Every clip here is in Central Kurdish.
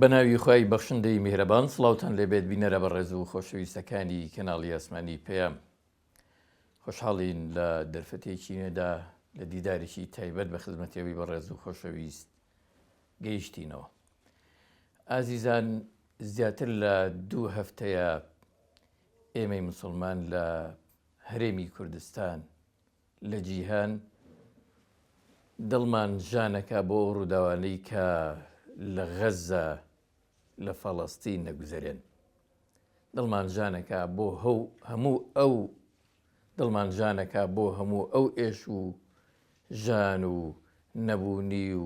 بەناوی خی بەخشندەی میهرەبان سڵاوتان لێبێت بینەرە بە ڕێز و خۆشەویستەکانی کەناڵی ئاسمانی پێم خۆشحاڵین لە دەرفەتێکی نوێدا لە دیدارێکی تایبەت بە خزمەتەوەی بە ڕێز و خۆشەویست گەیشتینەوە. ئازیزان، زیاتر لە 2 هەفتەیە ئێمەی موسڵمان لە هەرێمی کوردستان لە جیهان دڵمان ژانەکە بۆ ڕووداوانەی کە لە غەزە لە فەڵەستین نەگوزەرێن. دڵمان ژانەکە بۆ هەموو ئەو ئێش و ژان و نەبوونی و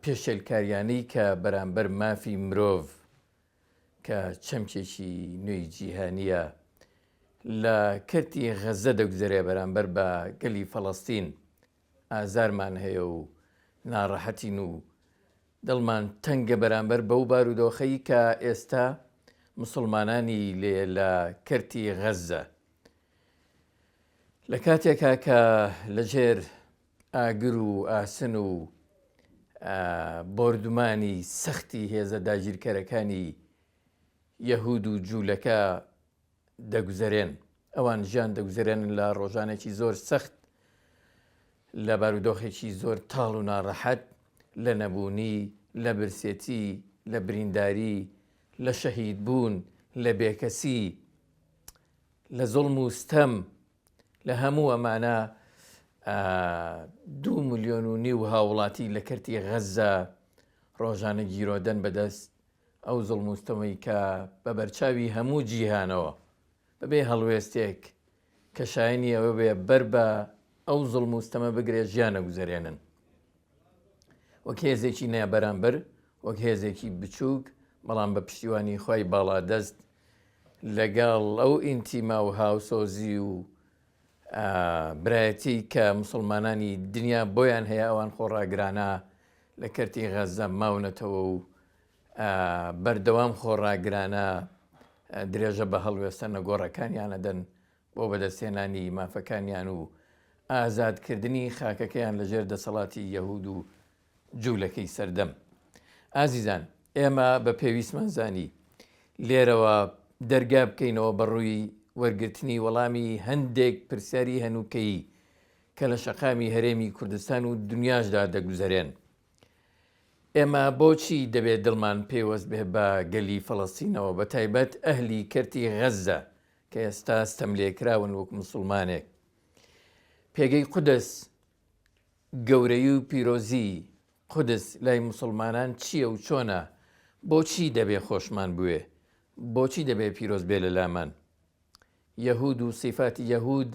پێشێلکاریانەی کە بەرامبەر مافی مرۆڤ کە چەمکێکی نوێی جیهانیە لە کەرتی غەزە دەگوزەرێ بەرامبەر بە گەلی فەڵەستین ئازارمان هەیە و ناڕەحەتین و دڵمان تەنگە بەرامبەر بەو بارودۆخەی کە ئێستا موسڵمانانی لێ لە کەرتی غەزە لە کاتێکا کە لەژێر ئاگر و ئاسن و بۆردومانی سەختی هێزە داگیرکەرەکانی یەهود و جوولەکە دەگوزەرێن. ئەوان ژیان دەگوزەرێن لە ڕۆژانێکی زۆر سەخت، لە بارودۆخێکی زۆر تاڵ و ناڕەحەت، لە نەبوونی، لە برسێتی، لە برینداری، لە شەهید بوون، لە بێکەسی، لە زوڵم و ستەم. لە هەموو ئەمانە 2.5 ملیۆن هاوڵاتی لە کەرتی غەزە ڕۆژانە گیرۆدەن بەدەست ئەو زوڵم و ستەمەی کە بە بەرچاوی هەموو جیهانەوە بەبێ هەڵوێستێک کە شایەنی ئەوە بێ بەر بە ئەو زوڵم و ستەمە بگرێ ژیانە گوزەرێنن. وەک هێزێکی نیا بەرامبەر، وەک هێزێکی بچووک، بەڵام بە پشتیوانی خۆی باڵادەست لەگەڵ ئەو ئینتیما و هاوسۆزی و برایەتی کە موسڵمانانی دنیا بۆیان هەیە ئەوان خۆڕاگرانە لە کەرتی غەزە ماونەتەوە و بەردەوام خۆڕاگرانە درێژە بە هەڵوێستە نەگۆڕەکانیانە دەن بۆ بەدەستێنانی مافەکانیان و ئازادکردنی خاکەکەیان لەژێر دەسەڵاتی یەهود و جوولەکەی سەردەم. ئازیزان، ئێمە بە پێویستمان زانی لێرەوە دەرگا بکەینەوە بەڕووی وەرگرتنی وەڵامی هەندێک پرسیاری هەنووکەیی کە لە شەقامی هەرێمی کوردستان و دنیاشدا دەگوزەرێن. ئێمە بۆچی دەبێت دڵمان پێوەست بێ بە گەلی فەڵەستینەوە، بە تایبەت ئەهلی کەرتی غەزە کە ئێستا ستەملێکراون وەک موسڵمانێک؟ پێگەی قودس، گەورەی و پیرۆزی قودس لای موسڵمانان چییە و چۆنە؟ بۆچی دەبێ خۆشمان بوێ؟ بۆچی دەبێ پیرۆز بێ لە لامان؟ یەهود و سیفاتی یەهود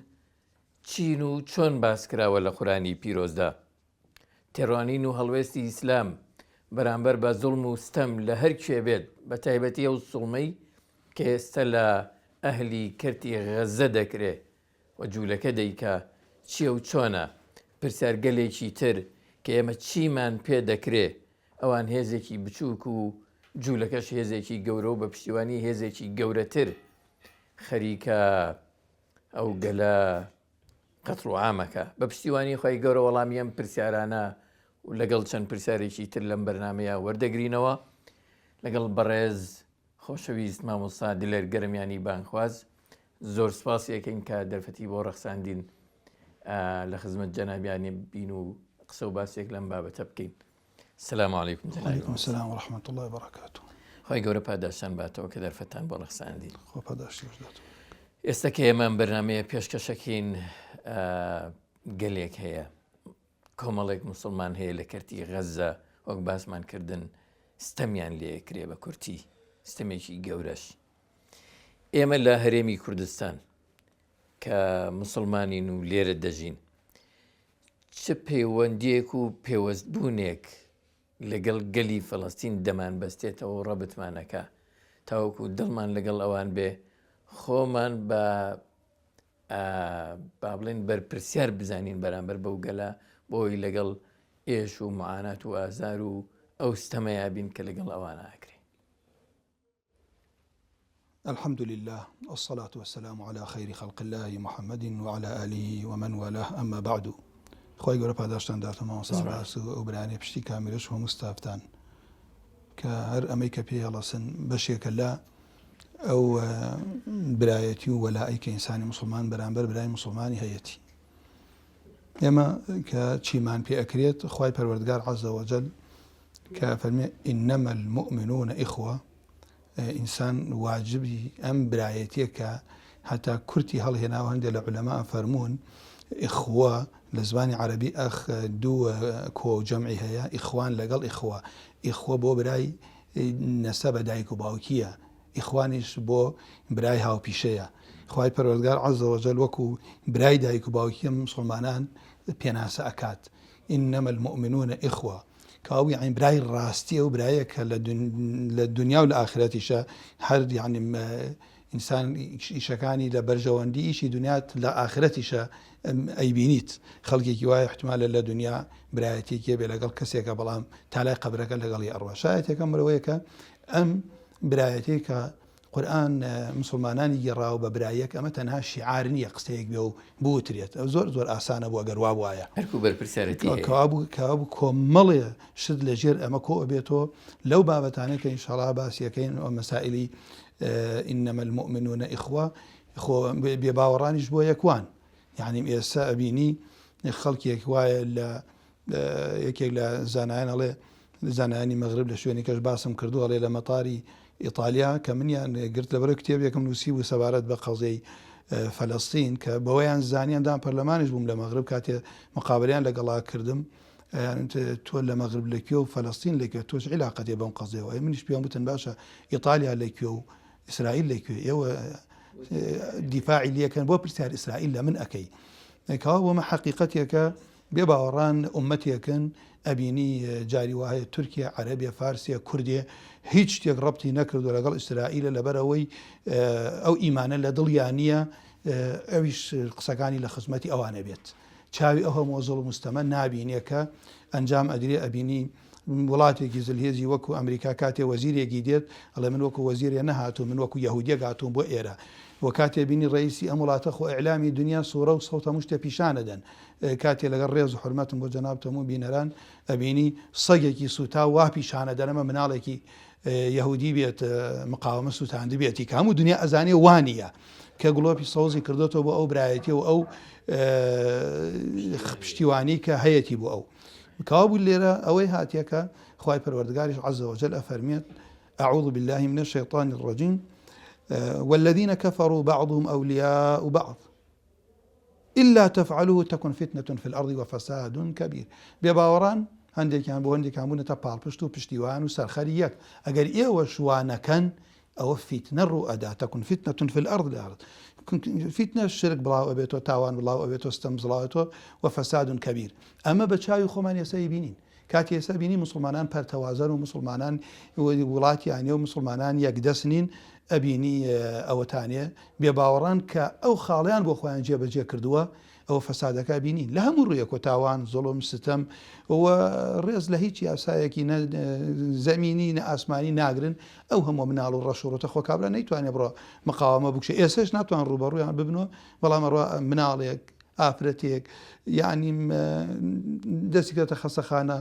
چین و چۆن باس کراوە لە قورئانی پیرۆزدا؟ تێڕوانین و هەڵوێستی ئیسلام بەرامبەر بە زوڵم و ستەم لە هەر کوێ بێت، بە تایبەتی ئەو سوڵمەی کە ئێستا لە ئەهلی کەرتی غەزە دەکرێ و جوولەکە دەیکا چییە و چۆنە؟ پرسیارگەلێکی تر کە ئێمە چیمان پێ دەکرێ، ئەوان هێزێکی بچووک و جوولەکەش هێزێکی گەورە و بە پشتیوانی هێزێکی گەورەتر خەریکە ئەو گەلە قەتڵ و عامەکە. بە پشتیوانی خۆی گەورە وەڵامی ئەم پرسیارانە و لەگەڵ چەند پرسیارێکی تر لەم بەرنامەیە وەردەگرینەوە لەگەڵ بەڕێز خۆشەویست مامۆستا دلێر گەرمیانی بانخواز. زۆر سپاسیەکەین کە دەرفەتی بۆ ڕەخساندین لە خزمەت جەنابیانی بین و قسە و باسێک لەم بابەتە بکەین. سلام علیکم. وعلیکم السلام ورحمة الله وبركاته. خۆی گەورە پاداشتان باتەوە کە دەرفەتان بۆ ڕەخساندین. خۆ پاداشتی باشداتەوە. ئێستا کە ئێمان بەرنامەیە پێشکەشەکەین گەلێک هەیە، کۆمەڵێک موسڵمان هەیە لە کەرتی غەزە، وەک باسمان کردن ستەمیان لێکرێ بە کورتی، ستەمێکی گەورەش. ئێمە لە هەرێمی کوردستان کە موسڵمانین و لێرە دەژین، چ پەیوەندیەک و پێوەستبوونێک لەگەڵ گەلی فەڵەستین دەمان بەستێتەوە و ڕەبتمانەکە تاوەکو دڵمان لەگەڵ ئەوان بێ، خۆمان بە بڵێن بەرپرسیار بزانین بەرامبەر بەو گەلە، بۆی لەگەڵ ئێش و معانات و ئازار و ئەو ستەمەیە بین کە لەگەڵ ئەوان ئاکرێ. الحمد لله والصلاة والسلام على خير خلق الله محمد وعلى آله ومن والاه. أما بعد، خۆی گەورە پاداشتان داتەوە مامۆستا ڕاست و ئەو برانێ پشتی کامێرەش هەموو ستافتان کە هەر ئەمەی کە پێی هەڵەسن بەشێکە لە ئەو برایەتی و وەلایی کە ئینسانی مسلمان بەرامبەر برای مسلمانی هەیەی. ئێمە کە چیمان پێ ئەکرێت خوای پەروەردگار عەزە وەجەل کە فەرمێ ئینەمە المؤمنون ئیخوە، ئینسان واجبی ئەم برایەتیە کە هەتا کورتی هەڵهێناوە هەندێک لە عولەما فەرموون ئیخوە لە زمانی عەرەبی ئەخ دوو کۆ و جەمعی هەیە، ئیخوان لەگەڵ ئیخوە. ئیخوە بۆ برای نەسەبە دایک و باوکیە، ئیخوانیش بۆ برای هاوپیشەیە. خوای پەروەردگار عەزە وەجەل وەکو برای دایک و باوکیە مسلمانان پێناسە ئەکات، ئینەمە المؤمنون ئیخوە، کەوا یعنی برای ڕاستیە و برایە کە لە دنیا و لە ئاخرەتیشە هەر یعنی ئینسان ئیشەکانی لە بەرژەوەندی ئیشی دنیات لە ئاخرەتیشە ئەیبینیت. خەڵکێکی وایە احتمالە لە دنیا برایەتێکی بێ لەگەڵ کەسێکە بەڵام تالای قەبرەکە لەگەڵی ئەڕوا. شایەتێکەم مرەوەیە کە ئەم برایەتێک کە قورئان مسلمانانی گێڕاوە بە برایەک، ئەمە تەنها شیعار نییە قسەیەک بێ و بوترێت. ئەو زۆر زۆر ئاسانە بوو ئەگەر وا وایە، هەرکوو بەرپرسیارەتی کەوابوو کۆمەڵێ شت لەژێر ئەمە کۆ ئەبێتەوە لەو بابەتانە کە ئینشاڵڵا باسیەکەین ئەو مەسائلی ئینەمە المؤمنون ئیخوە، بێباوەڕانیش بۆ یەکوان. یعنی ئێستا ئەبینی خەڵکێک وایە لە یەکێک لە زانایان ئەڵێ زانایانی مەغرب لە شوێنی کەش باسم کردو ئەڵێ لە مەتاری ئیتالیا کە منیان گرت لەبەر کتێبێکم نووسی و سەبارەت بە قەزەی فەلەستین کە بەوەیان زانیاندان پەرلەمانیش بووم لە مەغرب کاتێ مقابلەیان لەگەڵا کردم، تۆ لە مەغرب لەکوێ و فەلەستین لەکوێ، تۆش عیلاقەتێ بەم قەزەیەوە. منیش پێم وتن باشە ئیتالیا لەکوێ و ئیسرائیل لەکوێ، ئێوە دیفاعی لەکەن بۆ پرسیار ئیسرائیل لە من ئەەکەی. کەوا بۆمە حەقیقەتێکە بێ باوەڕان ئومەتێکن ئەبینی جاری وایە تورکیا، عەرەبیە، فارسیە، کوردێ هیچ شتێک ڕەبتی نەکردو لەگەڵ ئیسرائیلە لەبەرەوەی ئەو ئیمانە لە دڵیان نییە ئەویش قسەکانی لە خزمەتی ئەوانە بێت. چاوی ئەو هەموو زوڵم و مستەمە نابینێ کە ئەنجام ئەدرێ. ئەبینی وڵاتێکی زلهێزی وەکو ئەمریکا کاتێ وەزیرێکی دێت ئەڵێ من وەکو وەزیرێ نەهاتوو، من وەکو یەهودیە هاتووم بۆ ئێرە. وە کاتێ بینی ڕئیسی ئەم وڵاتە خۆ ئیعلامی دنیا سوورە و سەوتە مشتە پیشانەدەن، کاتێ لەگەڵ ڕێز و حورمەتم بۆ جەنابتەم و بینەران ئەبینی سەگێکی سوتا وا پیشانەدەن، ئەمە مناڵێکی یەهودی بێت مقاومە سووتاندی بێتی کە هەموو دنیا ئەزانێ وانە کە گڵۆپی سەوزی کردوێتەوە بۆ ئەو برایەتی و ئەو پشتیوانی کە هەیەی بۆ ئەو کەوا بوو. لێرە ئەوەی هاتیەکە خوای پەروەردگاریش عەزە وەجەل ئەفەرمێت أعوذ بالله من الشيطان الرجيم والذين كفروا بعضهم أولياء بعض إلا تفعلوه تكن فتنة في الأرض وفساد كبير. بێباوەڕان هەندێکیان بۆ هەندێکیان بوونەتە پاڵپشت و پشتیوان و سەرخەری یەک. ئەگەر ئێوە شوانەکەن ئەوە فیتنە ڕوو ئەدا، تەکون فتنة في الأرض فیتنە شرک بڵاو ئەبێتەوە، تاوان بڵاو ئەبێتەوە، ستەم بڵاوێتەوە، وفەساد کەبیر. ئەمە بە چاوی خۆمان ئێستا بینین. کاتی ئێستا بینی مسلمانان پەرتەوازن و مسلمانان وڵاتیانێ و مسلمانان یەکدەست نین، ئەبینی ئەوەتانێ بێباوەڕان کە ئەو خاڵیان بۆ خۆیان جێبەجێ کردووە ئەوە فەسادەکە بینین لە هەموو ڕوویەک و تاوان، زوڵم، ستەم و ڕێز لە هیچ یاسایەکی زەمینی نە ئاسمانی ناگرن. ئەو هەموو مناڵ و ڕەشوڕۆتە خۆ کابرا نەیتوانێت بڕۆ مقاومە بکشێ. ئێسش ناتوان ڕوبەڕوویان ببنەوە، بەڵام مناڵێک ئافرەتێک یعنی دەستی کردێتە خەستەخانە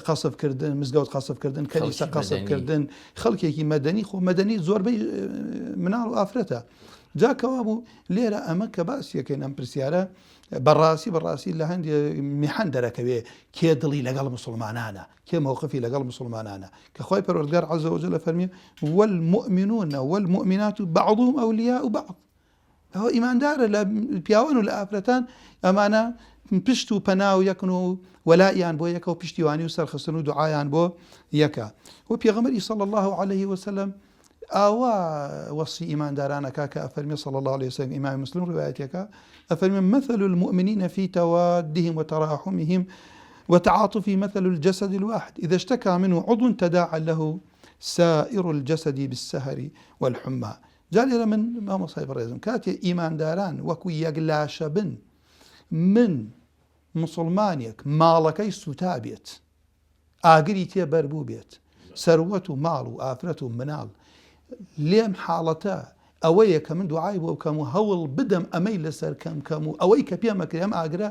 قەسفکردن، مزگەوت قەسفکردن، کەلیسە قەسفکردن، خەڵکێکی مەدەنی خۆ مەدەنی زۆربەی مناڵ و ئافرەتە. جاکەوا بوو لێرە ئەمە کە باسیەکەین ئەم پرسیارە بەڕاستی لە هەندێ میحەن دەرەکەوێ کێ دڵی لەگەڵ مسلمانانە، کێ مەوقفی لەگەڵ مسلمانانە، کە خوای پەروەردگار عەزە وەجەل فەرمێ والمؤمنون والمؤمنات بعضهم أولياء بعض. ئەوە ئیماندارە لە پیاوان و لە ئافرەتان ئەمانە پشت و پەنا و یەکن و وەلایان بۆ یەکە و پشتیوانی و سەرخستن و دوعایان بۆ یەکە. و پێغەمبەری صلی الله عليه وسلم ئاوا وەسی ئیماندارانەکە کە ئەفەرمێ صلی الله عليه وسلم، ئیمامی مسلم ڕوایەتێکە ئەفەرمێ مثل المؤمنين في توادهم وتراحمهم وتعاطفهم مثل الجسد الواحد إذا اشتكى منه عضو تداعى له سائر الجسد بالسهر والحمى. جالێرە من مامۆسای بەڕێزم کاتێ ئیمانداران وەکو یەکلاشە بن، من مسلمانێک ماڵەکەی سوتا بێت، ئاگری تێ بەربوو بێت، سەروەت و ماڵ و ئافرەت و مناڵ لێم حاڵەتە ئەوەیە کە من دوعای بۆ بکەم و هەوڵ بدەم ئەمەی لەسەر کەم و ئەوەی کە پێمەکرێ ئەم ئاگرە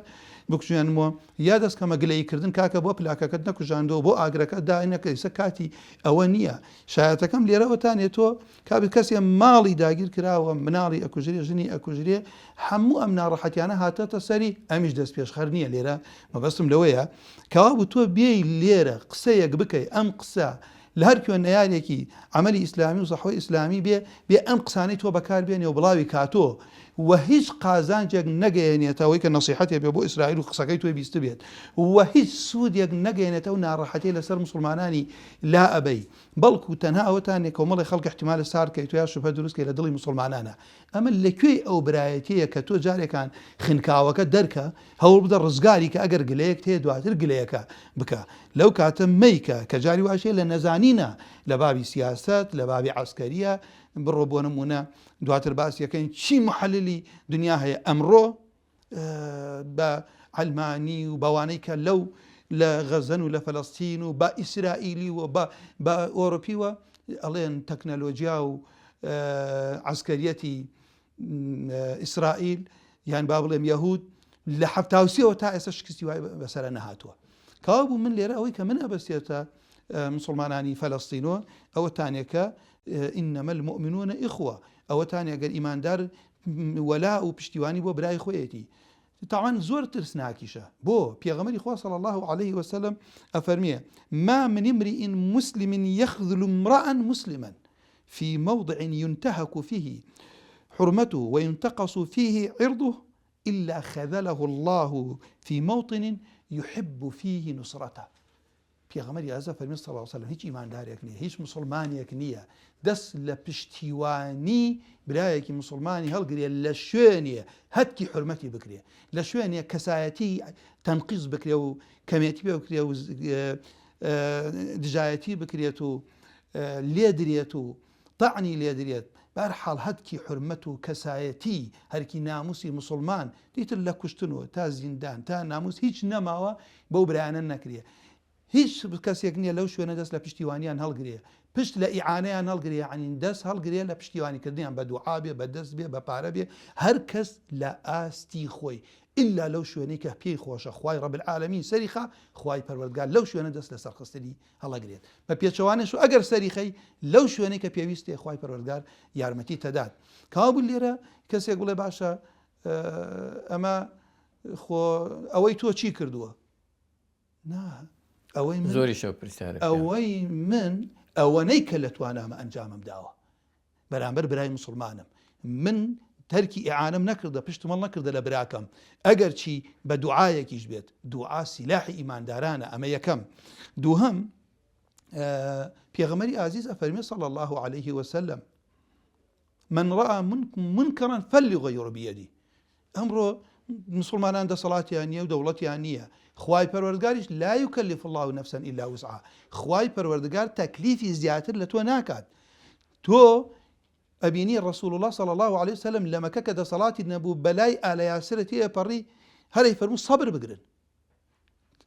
بکوژێنمەوە یا دەستکەمە گلەیکردن کاکە بۆ پلاکەکەت نەکوژاندەوە بۆ ئاگرەکە داینەکەیسە کاتی ئەوە نییە. شایەتەکەم لێرەوەتانێت تۆ کابێت کەسێ ماڵی داگیر کراوە مناڵی ئەکوژرێ ژنی ئەکوژرێ هەموو ئەم ناڕەحەتیانە هاتەتە سەری ئەمیش دەست پێشخەر نییە. لێرە مەبەستم لەوەیە کەوا بوو تۆ بێی لێرە قسەیەک بکەی ئەم قسە لە هەر کوێ نەیارێکی عملی ئیسلامی و سەحوی ئیسلامی بێ ئەم قسانەی تۆ بەکاربێنێ و بڵاوی کاتۆ و هیچ قازانجێک نەگەیەنێتەوەی کە نەسیحەتێ بێ بۆ ئیسرائیل و قسەکەی توی بیست بێت و هیچ سوودێک نەگەیەنێتە و ناڕەحەتی لەسەر مسلمانانی لا ئەبەی بەڵکو تەنها ئەوەتانێک کۆمەڵی خەڵک احتیمالە سارکەی تو یا شوبهە دروستکەی لە دڵی مسلمانانە. ئەمە لەکوێ ئەو برایەتەیە کە تۆ جارێکان خنکاوەکە دەرکە هەوڵ بدە ڕزگاری کە ئەگەر گلەیەک تێ دواتر گلەیەکە بکە لەو کاتە مەیکە کە جاری واشەیە لە نەزانینە لە بابی سیاست لە بابی عسکەریە بڕۆ بۆ نمونە دواتر باسیەکەین چی محللی دنیا هەیە ئەمڕۆ بە ئەلمانی و بەوانەی کە لەو لە غەزەن و لە فەلەستین و بە ئیسرائیلی و بە ئۆرۆپیوە ئەڵێن تەکنەلۆجیا و عسکەریەتی ئیسرائیل یان با بڵێم یەهود لە 1970ەوە تا ئێستا شکستی وای بەسەرە نەهاتووە. کاوا بوو من لێرە ئەوەی کە من ئەبەستێتە مسلمانانی فەلەستینەوە ئەوە تانێکە ئینەمە المؤمنون ئیخوە ئەوە تانێگەر ئیماندار وەلا و پشتیوانی بۆ برای خۆیەتی تاوان زۆر ترسناکیشە بۆ پێغەمبەری خوا صلی الله عليه وسلم ئەفەرمیێ ما من امرئ مسلم يخذل امرأ مسلما في موضع ينتهك فيه حرمته وينتقص فيه عرضه إلا خذله الله في موطن يحب فيه نصرته. پێغەمبەری ئازا فەرمی صلی الله عليه وسلم هیچ ئیماندارێک نییە هیچ مسلمانێک نییە دەست لە پشتیوانی برایەکی مسلمانی هەڵگرێ لە شوێنێ هەتکی حرمەتی بکرێ لە شوێنێ کەسایەتی تەنقیز بکرێ و کەمێتی پێ بکرێ و دژایەتی بکرێت و لێدرێت و طعنی لێدرێت بەرحاڵ هەتکی حرمەت و کەسایەتی هەرکی ناموسی مسلمان دیتر لە کوشتنەوە تا زیندان تا ناموس هیچ نەماوە بەو برایانە نەکرێ. هیچ کەسێک نییە لەو شوێنە دەست لە پشتیوانیان هەڵگرێ پشت لە ئیعانەیان هەڵگرێ عنین دەست هەڵگرێ لە پشتیوانیکردیان بە دوعا بێ بە دەست بێ بە پارە بێ هەر کەس لە ئاستی خۆی ئللا لەو شوێنەی کە پێی خۆشە خوای ڕەب العالەمین سەریخا خوای پەروەردگار لەو شوێنە دەست لە سەرخستنی هەڵەگرێت بە پێچەوانش و ئەگەر سەریخەی لەو شوێنەی کە پێویستێ خوای پەروەردگار یارمەتی تەدات. کابوو لێرە کەسێک بڵێ باشە ئەمە خۆ ئەوەی تۆ چی کردووە زۆری شەو پرسیارە ئەوەی من ئەوەنەی کە لە توانامە ئەنجامم داوە بەرامبەر برای مسلمانم من تەرکی ئیعانەم نەکردە پشتمەڵ نەکردە لە براکەم ئەگەر چی بە دوعایەکیش بێت دوعا سیلاحی ئیماندارانە ئەمە یەکەم. دووهەم پێغەمبەری ئازیز ئەفەرمێ صلی الله عليه وسلم من رأى منكرا فليغيره بيده. ئەمڕۆ مسلمانان دەسەڵاتیان نییە و دەوڵەتیان نییە خوای پەروەردگاریش لا يكلف الله نفسا إلا وسعها خوای پەروەردگار تەکلیفی زیاتر لە تۆ ناکات. تۆ ئەبینی رسول الله صلى الله عليه وسلم لە مەکە کە دەسەڵاتی نەبوو بەلای ئالە یاسرە تێپەڕی هەرەی فەرموو سەبر بگرن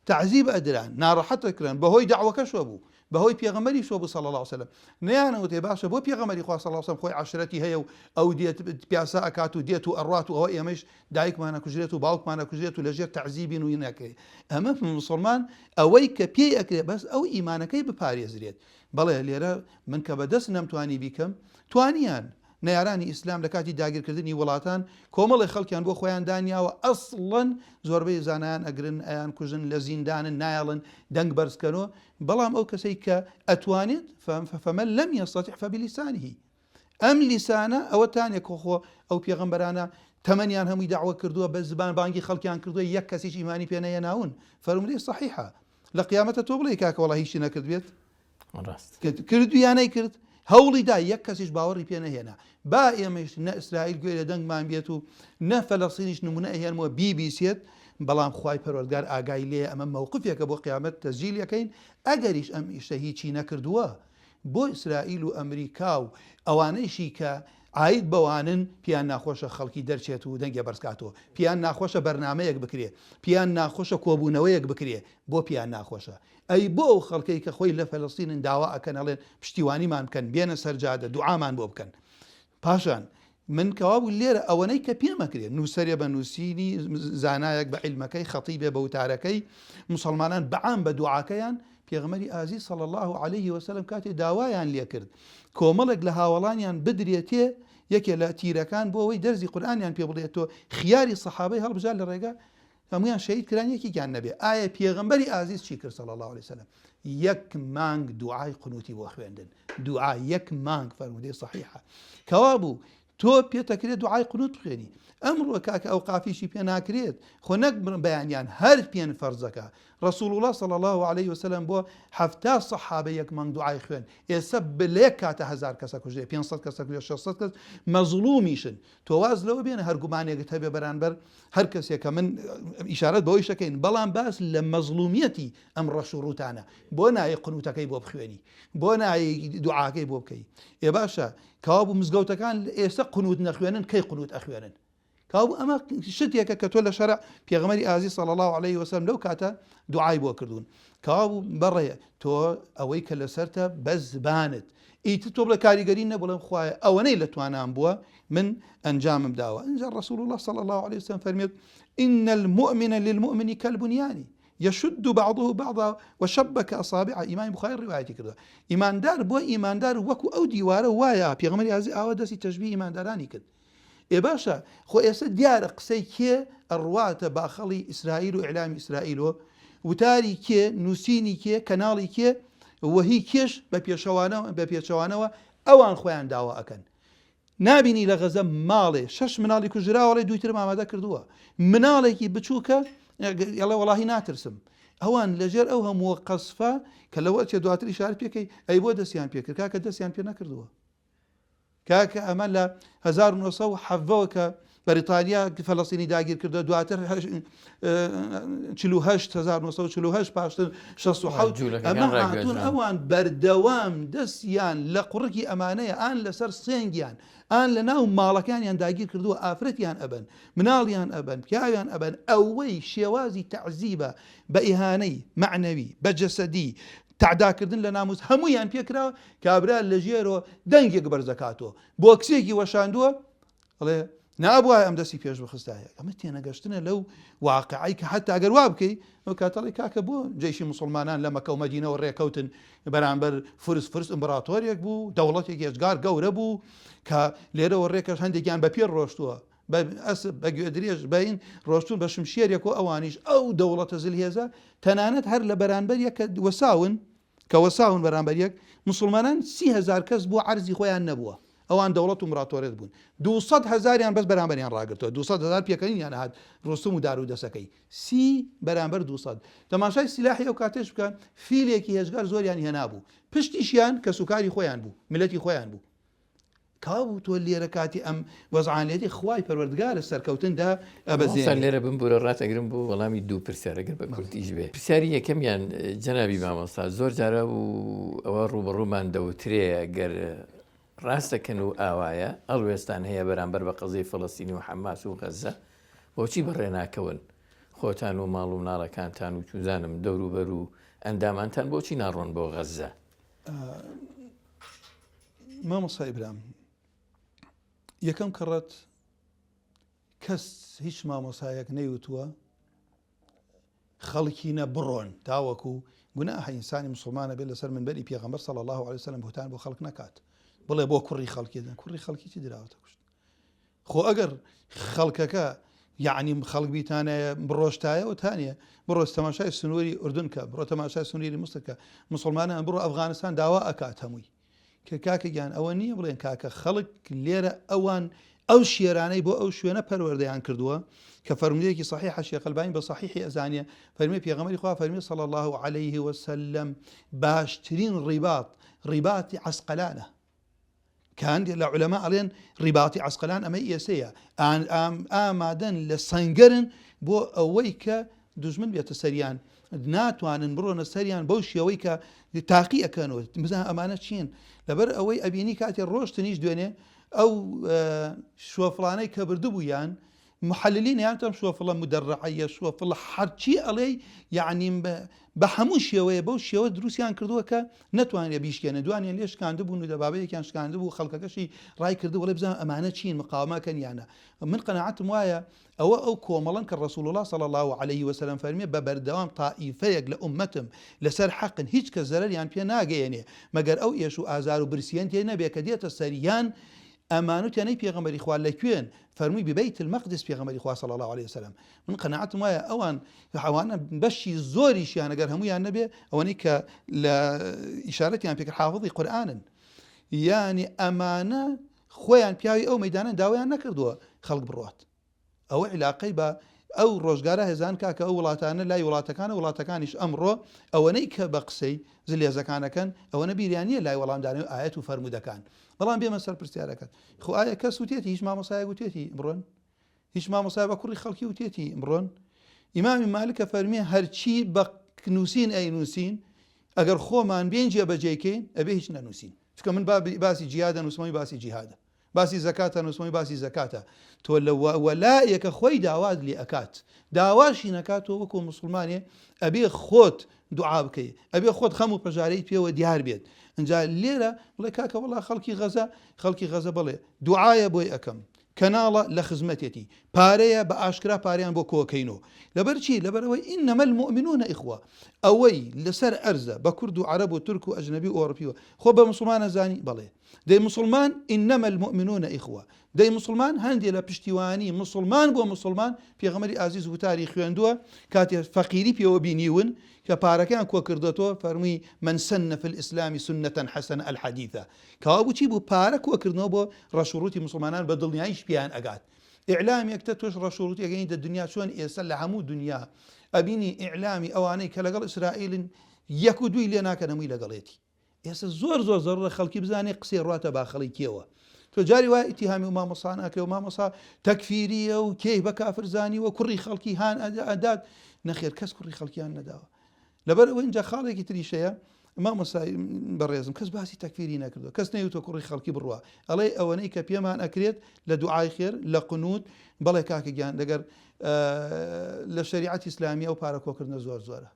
تعذیب ئەدران ناڕەحەتەکران بەهۆی داوەکەشوە بوو بەهۆی پێغەمبەری شۆ بوو صلی الله عليه وسلم نەیانەوتێ باشە بۆ پێغەمبەری خوا صلی الله عليه وسلم خۆی عەشرەتی هەیە و ئەو دێت پیاسە ئەکات و دێت و ئەڕات و ئەوە ئێمەش دایکمانە کوژرێت و باوکمانە کوژرێت و لەژێر تەعذیبین و نەکەی ئەمە مسلمان ئەوەی کە پێی ئەکرێ بەس ئەو ئیمانەکەی بپارێزرێت. بەڵێ لێرە من کە بەدەست نەمتوانی بیکەم توانیان نەیارانی ئیسلام لە کاتی داگیرکردنی وڵاتان کۆمەڵی خەڵکیان بۆ خۆیان دانیاوە ئەسڵەن زۆربەی زانایان ئەگرن ئەیان کوژن لە زیندانن نایڵن دەنگ بەرزکەنەوە بەڵام ئەو کەسەی کە ئەتوانێت فەمەن لەم یەستەطیع فەبلیسانه ئەم لیسانە ئەوە تانێک خۆ ئەو پێغەمبەرانە تەمەنیان هەمووی داوا کردووە بە زبان بانگی خەڵکیان کردووە یەک کەسیش ئیمانی پێ نەهێناون فەرموودەی صەحیحە لە قیامەتە تۆ بڵێ کاکە وەڵا هیچی نەکرد بێت کردو یانەی کرد هەوڵی دا یەک کەسیش باوەڕی پێ نەهێنا با ئێمەش نە ئیسرائیل گوێ لە دەنگمان بێت و نە فەلەستینیش نمونە ئەهێنمەوە بیبیسێت بەڵام خوای پەروەردگار ئاگای لێ ئەمە مووقفێکە بۆ قیامەت تەسجیل یەکەین ئەگەریش ئەم ئیشە هیچی نەکردووە بۆ ئیسرائیل و ئەمریکا و ئەوانەیشی کە عاید بەوانن پیان ناخۆشە خەڵکی دەرچێت و دەنگێ بەرزکاتەوە پیان ناخۆشە بەرنامەیەک بکرێ پیان ناخۆشە کۆبوونەوەیەک بکرێ بۆ پیان ناخۆشە ئەی بۆ ئەو خەڵکەی کە خۆی لە فەلەستینن داوا ئەکەن ئەڵێن پشتیوانیمان بکەن بێنە سەرجادە دوعامان بۆ بکەن پاشان من کەوابوو لێرە ئەوەنەی کە پێمەکرێت نووسەرێ بە نووسینی زانایەک بە عیلمەکەی خەتیبێ بە وتارەکەی مسلمانان بەعام بە دوعاکەیان پێغەمبەری ئازیز صلی الله عليه وسلم کاتێ داوایان لێ کرد کۆمەڵێک لە هاوڵانیان بدرێتێ یەکێ لە تیرەکان بۆ ئەوەی دەرزی قورئانیان پێ بڵێتەوە خیاری سەحابەی هەڵبژار لە ڕێگا هەمویان شەهید کران یەکێکیان نەبێ ئایا پێغەمبەری ئازیز چی کرد صلی الله عليه وسلم یەک مانگ دوعای قنوتی بۆ خوێندن دوعا یەک مانگ فەرمودەی صحیحە کەوابوو تۆ پێتەکرێت دوعای قنوت بخوێنی ئەمڕۆ کاکە ئەو قافیشی پێ ناکرێت خۆ نەک بەیانیان هەر پێن فەرزەکە رسول الله صلى الله عليه وسلم بۆ 70 سەحابە یەک مانگ دوعای خوێن ئێستا بلێک کاتە 1000 کەسە کوژێ 500 کەسە کوژێ 600 کەس مەزڵومیشن تۆ واز لەوە بێنە هەر گومانێکت هەبێ بەرامبەر هەر کەسێکە من ئیشارەت بەوەی شەکەین بەڵام باس لە مەزڵومیەتی ئەم ڕەش و ڕوتانە بۆ نایە قنوتەکەی بۆ بخوێنی بۆ نایە دوعاکەی بۆ بکەی ێ باشە کەوابوو مزگەوتەکان ئێستا قنوت نەخوێنن کەی قنوت ئەخوێنن کاو ئەمە شتێکە کە تۆ لە شەرع پێغەمبەری ئازیز صلی الله عليه وسلم لەو کاتە دوعای بۆ کردوون کاو بەڕێ تۆ ئەوەی کە لەسەرتە بە زبانت ئیتر تۆ بڵێ کاریگەری نەبڵێم خوایە ئەوەنەی لە توانام بووە من ئەنجامم داوە اینجا رسول الله صلى الله عليه وسلم فەرمێت إن المؤمن للمؤمن كالبنيان يشد بعضه بعضا وشبك أصابعه إمام بخاري روايتي كذا إيمان دار بو إيمان دار وكو أو ديواره وايا بيغمري هذه أودسي تشبيه إيمان داراني كده إيه باشا خو إيسا ديار قسي كي الروات باخلي إسرائيل وإعلام إسرائيل وتاري كي نوسيني كي كنالي كي وهي كيش ببيشوانوا أوان خوان داوا أكن نابینی لە غەزە ماڵێ 6 مناڵی کوژراوەڵی دویتر ئامادە کردووە مناڵێکی بچووکە یاڵێ وەڵاهی ناترسم ئەوان لەژێر ئەو هەموو قەسفە کە لەوە چێ دواتر ئیشارە پێکەی ئەی بۆ دەستیان پێ کرد کاکە دەستیان پێ نەکردووە کاکە ئەمە لە 1970 کە بەریتانیا فەڵەستینی داگیر کردە دواتر 1948 پاشتر 67 ئەمە هاتوون ئەوان بەردەوام دەستیان لە قوڕکی ئەمانەیە ئان لەسەر سێنگیان ئان لە ناو ماڵەکانیان داگیر کردووە ئافرەتیان ئەبن مناڵیان ئەبن پیاویان ئەبن ئەوەی شێوازی تەعزیبە بە ئیهانەی معنەوی بە جەسەدی تعداکردن لە ناموس هەموویان پێکراوە کابرا لە ژێرەوە دەنگێک بەرزەکاتەوە بۆ کسێکی وەشاندووە ئەڵێ نابووە ئەم دەستی پێش بخستایە ئەمە تێنەگەشتنە لەو واقعی کە حتا ئەگەر وا بکەی ئەو کاتەڵی کاکە بۆ جێشی مسلمانان لە مەکە و مەدینەوە ڕێکەوتن بەرامبەر فرس ئیمپراتۆریەک بوو دەوڵەتێک هێزگار گەورە بوو کە لێرەوە ڕێکەش هەندێکیان بە پێر ڕۆشتووە بە گوێ درێژ بەین ڕۆشتون بە شمشێرێک و ئەوانیش ئەو دەوڵەتە زلهێزە تەنانەت هەر لە بەرامبەریەک کە وەساون بەرامبەریەک مسلمانان 30,000 کەس بۆ عەرزی خۆیان نەبووە ئەوان دەوڵەت و مراتۆرێت بوون 200,000 بەس بەرامبەریان ڕاگرتەوە 200,000 پێکەنیان هات ڕۆستم و دار و دەسەکەی 30 بەرامبەر 200 تەماشای سیلاحی ئەو کاتێش بکەن فیلێکی هێزگار زۆریان هێنابوو پشتیشیان کە سوکاری خۆیان بوو ملەتی خۆیان بوو کاو تۆ لێرە کاتی ئەم وەزعانێتی خوای پەروەردگارە سەرکەوتندا ئەبەزێن لێرە بم بورە ڕاتەگرم بوو وەڵامی دوو پرسیارەگەر بە کورتیش بێ پرسیاری یەکەمیان جەنابی مامۆستا زۆر جارە و ئەوە ڕوبەڕوومان دەوترێ گەر ڕاستەکەن و ئاوایە ئەڵوێستان هەیە بەرامبەر بە قەزەی فەڵەستینی و حەماس و غەزە بۆچی بەڕێناکەون خۆتان و ماڵ و مناڵەکانتان و چوزانم دەوروبەر و ئەندامانتان بۆچی ناڕۆن بۆ غەزە مامۆستا ئیبراهیم یەکەم کەڕەت کەس هیچ مامۆسایەک نەیوتووە خەڵکی نە بڕۆن تاوەکو گوناحە ئینسانی مسلمانە بێت لەسەر منبەری پێغەمبەر صلی الله عليه وسلم بوتان بۆ خەڵک نەکات بڵێ بۆ کوڕی خەڵکیدن کوڕی خەڵکی چی دراوەتە کوشت خۆ ئەگەر خەڵکەکە یعنی خەڵک بیتانەیە بڕۆشتایە و تانیە بڕۆ تەماشای سنووری ئوردن کە بڕۆ تەماشای سنووری مستر کە مسلمانان بڕۆ ئەفغانستان داوا ئەکات هەمووی کە کاکەگیان ئەوە نییە بڵێن کاکە خەڵک لێرە ئەوان ئەو شێرانەی بۆ ئەو شوێنە پەروەردەیان کردووە کە فەرمودەیەکی صحیحە شێخ ئەلبانی بە صحیحی ئەزانیە فەرمی پێغەمبەری خوا فەرمی صلی الله عليه وسلم باشترین ڕیباتی عەسقەلانە کان لە عولەما ئەڵێن ڕیباتی عەسقەلان ئەمە ئێسەیە ئامادەن لە سەنگەرن بۆ ئەوەی کە دوژمن بێتە سەریان ناتوانن بڕۆنە سەریان بەو شێوەی کە تاقی ئەکەنەوە بزان ئەمانە چین لەبەر ئەوەی ئەبینی کاتێ ڕۆشتنیش دوێنێ ئەو شۆفڵانەی کە بردبوویان محللين يعني تمشوا في الله مدرعية شو في الله حرشي عليه يعني بحموش يوي بوش يوي دروس يعني كردوه كنتوان يبيش يعني دواني ليش كان دبوا إنه دبابي كان دبوا خلق كشي رأي كردوه ولا بزاف أمانة شين مقاومة كان يعني من قناعتهم ويا أو كوملان كالرسول الله صلى الله عليه وسلم فرمي ببردوام طائفة لأمتهم لسر حق هيج كزرر يعني في ناقة يعني مجر أو يشو آزار وبرسيان تينا بيكدية السريان أمانة يعني بيغمر إخوان لكوين فرمي ببيت المقدس بيغمر إخوان صلى الله عليه وسلم من قناعتهم ويا أوان حوانا بشي زوري شي أنا قال همو يا النبي أوانيك لإشارة يعني بيك حافظي قرآنا يعني أمانة خويا بياوي أو ميدانا داويان نكردوا خلق بروات أو علاقة با أو روزگارە هێزان کاکە ئەو وڵاتانە لای وڵاتەکانە وڵاتەکانیش ئەمڕۆ ئەوەنەی کە بە قسەی زلێزەکانەکەن ئەوەنە بیریانیە لای وەڵامدانی و ئاەت و فەرمودەکان بەڵام بێمە سەر پرسیارەکەت خۆ ئایا کەس وتێتی هیچ مامۆسایە وتێتی ئەمڕۆن هیچ مامۆسای بە کوڕی خەڵکی وتێتی ئەمڕۆن ئیمامی مالکە فەرمیێ هەرچی بە نووسین ئەینووسین ئەگەر خۆمان بێنجێ بەجێکەین ئەبێ هیچ نەنووسین چکە من باسی جیهادە نووسمەوەی باسی جیهادە باسی زەکاتە نووسمەوەی باسی زەکاتە تۆ لە وەلایەکە خۆی داوات لێ ئەکات داواشی نەکاتەوە وەکو موسڵمانێ ئەبێ خۆت دوعا بکەی ئەبێ خۆت خەم و پەژارەیت پێوە دیار بێت ئەجا لێرە بڵێ کاکە وەڵا خەڵکی غەزە بڵێ دوعایە بۆی ئەەکەم کەناڵە لە خزمەتێتی پارەیە بە ئاشکرا پاریان بۆ کۆکەینەوە لەبەر چی لەبەرەوەی ئینەمە المؤمنون ئیخوە ئەوەی لەسەر ئەرزە بە کورد و عەرەب و تورک و ئەجنەبی و ئۆڕۆپیوە خۆ بە موسڵمانە زانی بڵێ دەی موسڵمان ئینەمە المؤمنون ئیخوە دەی موسڵمان هەندێک لە پشتیوانی موسڵمان بۆ موسڵمان پێغەمبەری ئازیز وتاری خوێندووە کاتێ فەقیری پێوە بینیون کە پارەکەیان کۆ کردەوە فەرمووی من سن في الإسلام سنة حسنة الحديثة کەوا بوو چی بوو پارە کۆکردنەوە بۆ ڕەشوڕوتی موسڵمانان بە دڵنیاییش پیان ئەگات ئیعلامێکتە تۆش ڕەشوڕوتی ئەگەینی دە دنیا چۆن ئێستا لە هەموو دنیا ئەبینی ئیعلامی ئەوانەی کە لەگەڵ ئیسرائیلن یەک و دوی لێ ناکەن هەمووی لەگەڵێتی ئێستا زۆر زەڕە خەڵکی بزانێ قسەی ڕاتە باخەڵی کێوە تۆ جاری وای ئیتیهامی و مامۆسا ناکرێ و مامۆسا تەکفیریە و کێی بە کافرزانی و کوڕی خەڵکی هان ئەدات نەخێر کەس کوڕی خەڵکیان نەداوە لەبەر ئەوە اینجا خاڵێکی تریشەیە مامۆسای بەڕێزم کەس باسی تەکفیری نەکردو کەس نەیوتە کوڕی خەڵکی بڕوە ئەڵێ ئەوەنەی کە پێمان ئەکرێت لە دوعای خێر لە قنوت بەڵێ کاکە گیان دەگەر لە شریعەتی ئیسلامیە و پارە کۆکردنە زۆر زۆرە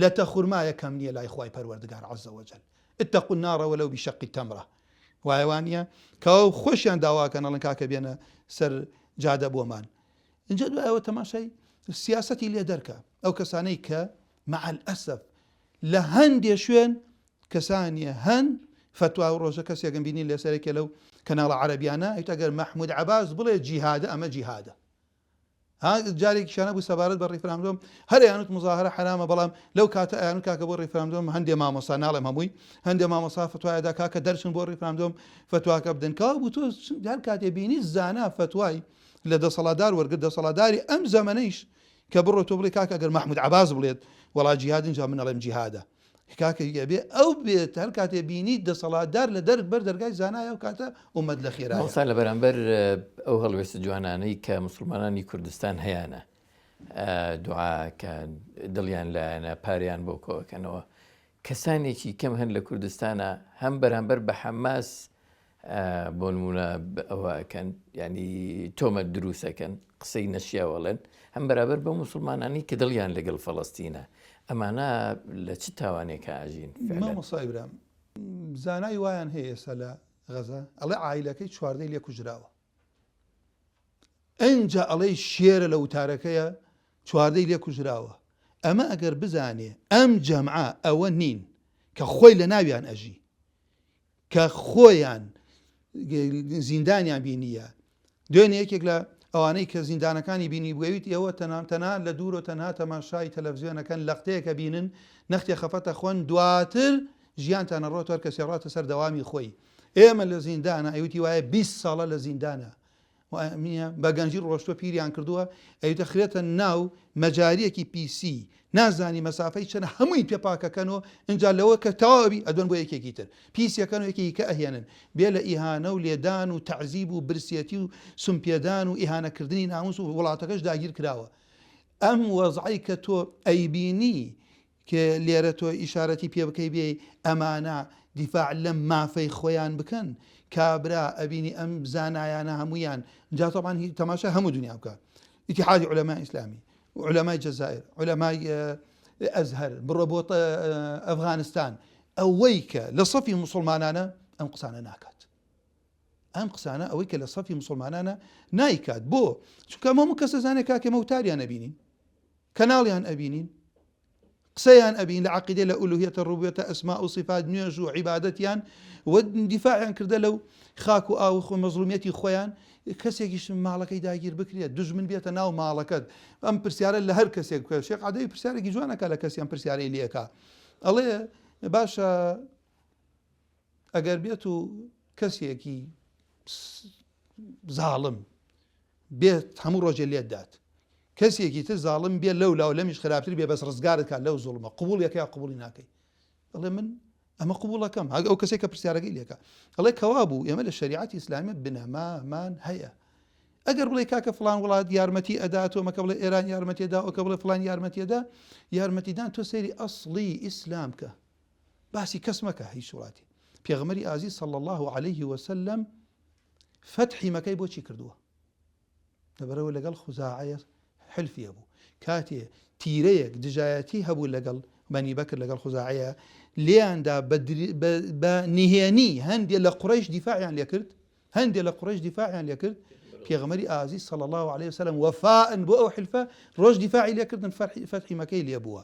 لە تەخورمایە کەم نییە لای خوای پەروەردگار عەزە وەجەل اتقوا النار ولو بشق تمرة وایوانە کەوا خۆشیان داواکەن ئەڵێن کاکە بێنە سەر جادە بۆمان اینجا دوایەوە تەماشای سیاسەتی لێ دەرکە ئەو کەسانەی کە مع الأسف لە هەندێ شوێن کەسانیە هەن فتوا و ڕۆژە کەسێکم بینی لەسەرێکە لەو کەناڵە عەرەبیانە ئەگەر مەحموود عەباس بڵێ جیهادە ئەمە جیهادە جارێکی شانە بوو سەبارەت بە ڕیفراندۆم هەر یانوت مزاهرە حرامە بەڵام لەو کاتە ئەیانوت کاکە بۆ ڕیفراندۆم هەندێ مامۆسا ناڵێم هەمووی هەندێ مامۆسا فتوایەدا کاکە دەرچن بۆ ڕیفراندۆم فتواکە بدەن کاوە بوو تۆ هەر کاتێ بینی زانا فتوای لە دەسەڵاتدار وەرگرت دەسەڵاتداری ئەم زەمەنەیش کە بڕۆ تۆ بڵێ کاکە ئەگەر مەحموود عەباس بڵێت وەڵا جیهاد اینجا من ئەڵێم جیهادە کاکە بێ ئەو بێت هەر کاتێ بینی دەسەڵاتدار لە بەر دەرگای زانایە و کاتە ئومەت لە خێرایە مۆسا لە بەرامبەر ئەو هەڵوێستە جوانانەی کە موسڵمانانی کوردستان هەیەە دوعاکەن دڵیان لایەنە پاریان بۆ کۆکەنەوە کەسانێکی کەم هەن لە کوردستانە هەم بەرامبەر بە حەماس بۆ نمونە ئەوەکەن ینی تۆمە دروستەکەن قسەی نەشیاوەڵێن هەم بەرامبەر بە موسڵمانانی کە دڵیان لەگەڵ فەڵەستینە ئەمانە لە چ تاوانێکە ئاژین مامۆسا ئیبراهیم زانای وایان هەیە ئێستا لە غەزە ئەڵێ عایلەکەی چواردەی لێ کوژراوە ئەنجا ئەڵێ شێرە لە وتارەکەیە چواردەی لێ کوژراوە ئەمە ئەگەر بزانێ ئەم جەمعە ئەوە نین کە خۆی لە ناویان ئەژی کە خۆیان زیندانیان بینیە دوێنێ یەکێک لە ئەوانەی کە زیندانەکانی بینی بوویت ئێوە تەنها لە دوورۆ تەنها تەماشای تەلەڤیزیۆنەکەن لە قتەیەکە بینن نەختی خەفەتە خۆن دواتر ژیانتانە ڕۆتوەر کە سێڕاتە سەر دەوامی خۆی ئێمە لە زیندانە ئەوتی وایە 20 ساڵە لە زیندانە بە گەنجی ڕۆشتۆ پیریان کردووە ئەوتە خرێتە ناو مەجاریەکی پیسی نازانی مەسافەی چەنە هەمووی پێپاکەکەنەوە اینجا لەوە کە تەواوی ئەدۆن بۆ یەکێکی تر پیسەکەن و یەکێکی کە ئەهێنن بێ لە ئیهانە و لێدان و تەعزیب و برسێتی و سومپێدان و ئیهانەکردنی ناموس و وڵاتەکەش داگیر کراوە ئەم وەزعی کە تۆ ئەیبینی کە لێرە تۆ ئیشارەتی پێ بکەی بێ ئەمانە دیفاع لەم مافەی خۆیان بکەن کابرا ئەبینی ئەم زانایانە هەمویان جا طبعا تەماشا هەموو دنیا بکە اتحادی علەمای ئیسلامی علەمای جەزائر علەمای ئەزهەر بڕۆ بۆ ئەفغانستان ئەوەی کە لە سەفی موسڵمانانە ئەم قسانە ناکات ئەم قسانە ئەوەی کە لە سەفی موسڵمانانە نایکات بۆ چونکە هەموو کەسە زانێت کاکە مەوتاریان ئەبینین کەناڵیان ئەبینین قسەیان ئەبین لە عەقیدە لە ئولوهیەتە ڕوبوبیەتە ئەسما و صفات نوێژ و عیبادەتیان و دیفاعیان کردە لەو خاک و ئاو خۆ مەزلومیەتی خۆیان کەسێکیش ماڵەکەی داگیر بکرێت دژمن بێتە ناو ماڵەکەت ئەم پرسیارە لە هەر کەسێک بکە شێخ عەدەوی پرسیارێکی جوانەکە لە کەسیان پرسیارەی لێکا ئەڵێ باشە ئەگەر بێت و کەسێکی زاڵم بێت هەموو ڕۆژێ لێت دات کەسێکی تر زاڵم بێ لەو لاو لەمیش خراپتر بێ بەس ڕزگارت کات لەو زوڵمە قبوڵیەکە یا قبوڵی ناکەی ئەڵێ من ئەمە قبوڵەکەم ئەو کەسێک کە پرسیارەکەی لێکە ئەڵێ کەوا بوو ئێمە لە شەریعەتی ئیسلامی بنەمامان هەیە ئەگەر بڵێ کاکە فڵان وڵات یارمەتی ئەداتەوە مەکە بڵێ ئێران یارمەتیەدا ئەوکە بڵێ فڵان یارمەتیەدا یارمەتیدان تۆ سەیری ئەسڵی ئیسلام کە باسی کەس مەکە هیچ وڵاتی پێغەمبەری ئازیز صلی الله عليه وسلم فتحی مەکەی بۆچی کردووە لەبەرەوە لەگەڵ خوزاعەیە حلفیە بوو کاتێ تیرەیەک دژایەتی هەبوو لەگەڵ بەنی بەکر لەگەڵ خوزاعەیە لێیاندا بە نهێنی هەندێک لە قوڕیش دیفاعیان لێ کرد هەندێک لە قوڕیش دیفاعیان لێ کرد پێغەمبەری ئازیز صلی الله عليه وسلم وفاء بۆ ئەو حلفە ڕۆژ دیفاعی لێکردن فتحی مەکەی لێ بووە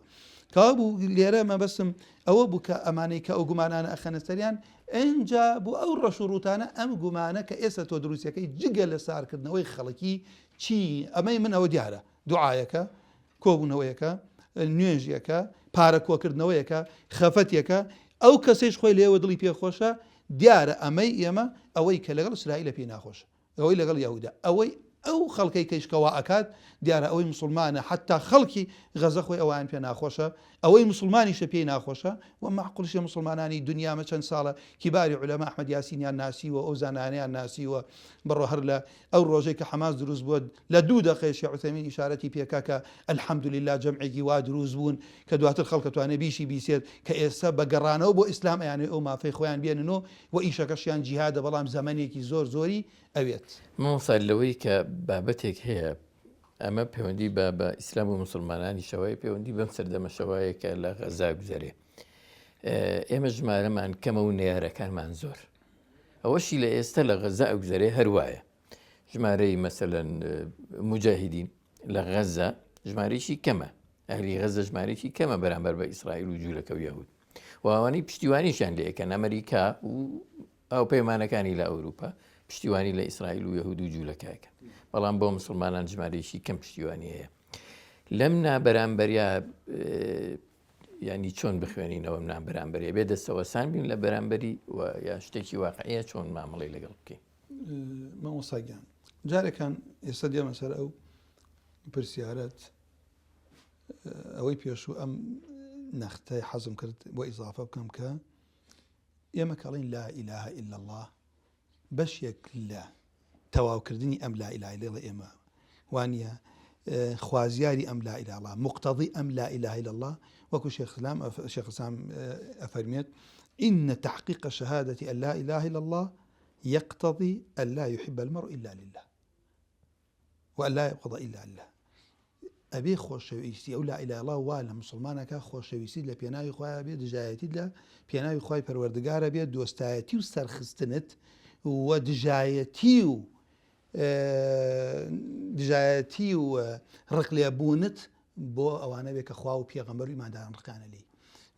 کەوا بوو لێرە مەبەستم ئەوە بوو کە ئەمانەی کە ئەو گومانانە ئەخەنە سەریان ئەنجا بوو ئەو ڕەش و ڕوتانە ئەم گومانە کە ئێستا تۆ دروستەکەی جگە لە سارکردنەوەی خەڵکی چی ئەمەی من ئەوە دیارە دوعایەکە کۆبوونەوەیەکە نوێژیەکە پارە کۆکردنەوەیەکە خەفەتێکە ئەو کەسێش خۆی لێوە دڵی پێخۆشە دیارە ئەمەی ئێمە ئەوەی کە لەگەڵ ئیسرائیل پێی ناخۆشە ئەوەی لەگەڵ یەهودا ئەوەی ئەو خەڵکەی کەیشکەوا ئەکات دیارە ئەوەی مسلمانە حتا خەڵکی غەزە خۆی ئەوان پێ ناخۆشە ئەوەی مسلمانیشە پێی ناخۆشە و معقولشە مسلمانانی دنیامە چەند ساڵە کیباری عولەما ئەحمەد یاسینیان ناسیوە ئەو زانانیان ناسیوە بڕۆ هەر لە ئەو ڕۆژەی کە حەماس دروست بووە لە 2 دقەیە شیخ عوثەیمین ئیشارەتی پێکا کە الحەمدولله جەمعێکی وا دروست بوون کە دواتر خەڵک توانێ بیشی بیسێت کە ئێستا بەگەڕانەوە بۆ ئیسلام ئەیانێ ئەو مافەی خۆیان بێننەوە و ئیشەکەشیان جیهادە بەڵام زەمانێکی زۆری ئەوێت مامۆستا لەوەی کە بابەتێک هەیە ئەمە پەیوەندی بە ئیسلام و مسلمانانی شەوای پەیوەندی بەم سەردەمەشەوایە کە لە غەزا گوزەرێ ئێمە ژمارەمان کەمە و نێارەکانمان زۆر ئەوەشی لە ئێستا لە غەزا گوزەرێ هەروایە ژمارەی مەسەلەن مجاهیدین لە غەزا ژمارەیەکی کەمە ئەهلی غەزە ژمارەیەکی کەمە بەرامبەر بە ئیسرائیل و جوولەکە و یەهود و ئەوانەی پشتیوانیشان لێکەن ئەمریکا و ئەو پەیمانەکانی لە ئەوروپا پشتیوانی لە ئیسرائیل و یەهود و جوولەکەکە بەڵام بۆ مسلمانان ژمارەیەکی کەم پشتیوانی هەیە لەم نابەرامبەریە ینی چۆن بخوێنینەوە نابەرامبەریە بێ دەستەوەسان بین لە بەرامبەری و یا شتێکی واقعیە چۆن مامەڵی لەگەڵ بکەین مامۆستاگیان جارێکان ئێستا دێمە سەر ئەو پرسیارەت ئەوەی پێشوو ئەم نەختەی حەزم کرد بۆ ئیزافە بکەم کە ئێمە کەڵین لا ئیلاهە ئیلا الله بەشێک لە تەواوکردنی ئەم لا ئیلاهە ئیلا ئێمە وانە خوازیاری ئەم لا ئیلاهە الله مقتضی ئەم لا ئیلاهە ئیلا الله وەکو شێخ الإسلام ئەفەرمێت إن تحقيق شهادة أن لا إله إلا الله يقتضي أن لا يحب المرء إلا لله وأن لا يبغض إلا لله أبي خوشويسي أو لا إله إلا الله ولا مسلمانك خوشويسي لا بيناي خويا بيد دجايتي لا بيناي خويا پروردگار بيد دوستايتي وسرخستنت ودجايتي دجايتي ورقليابونت بۆ ئەوانە بێ کە خوا و پێغەمبەر و ئیمانداران ڕقانە لێی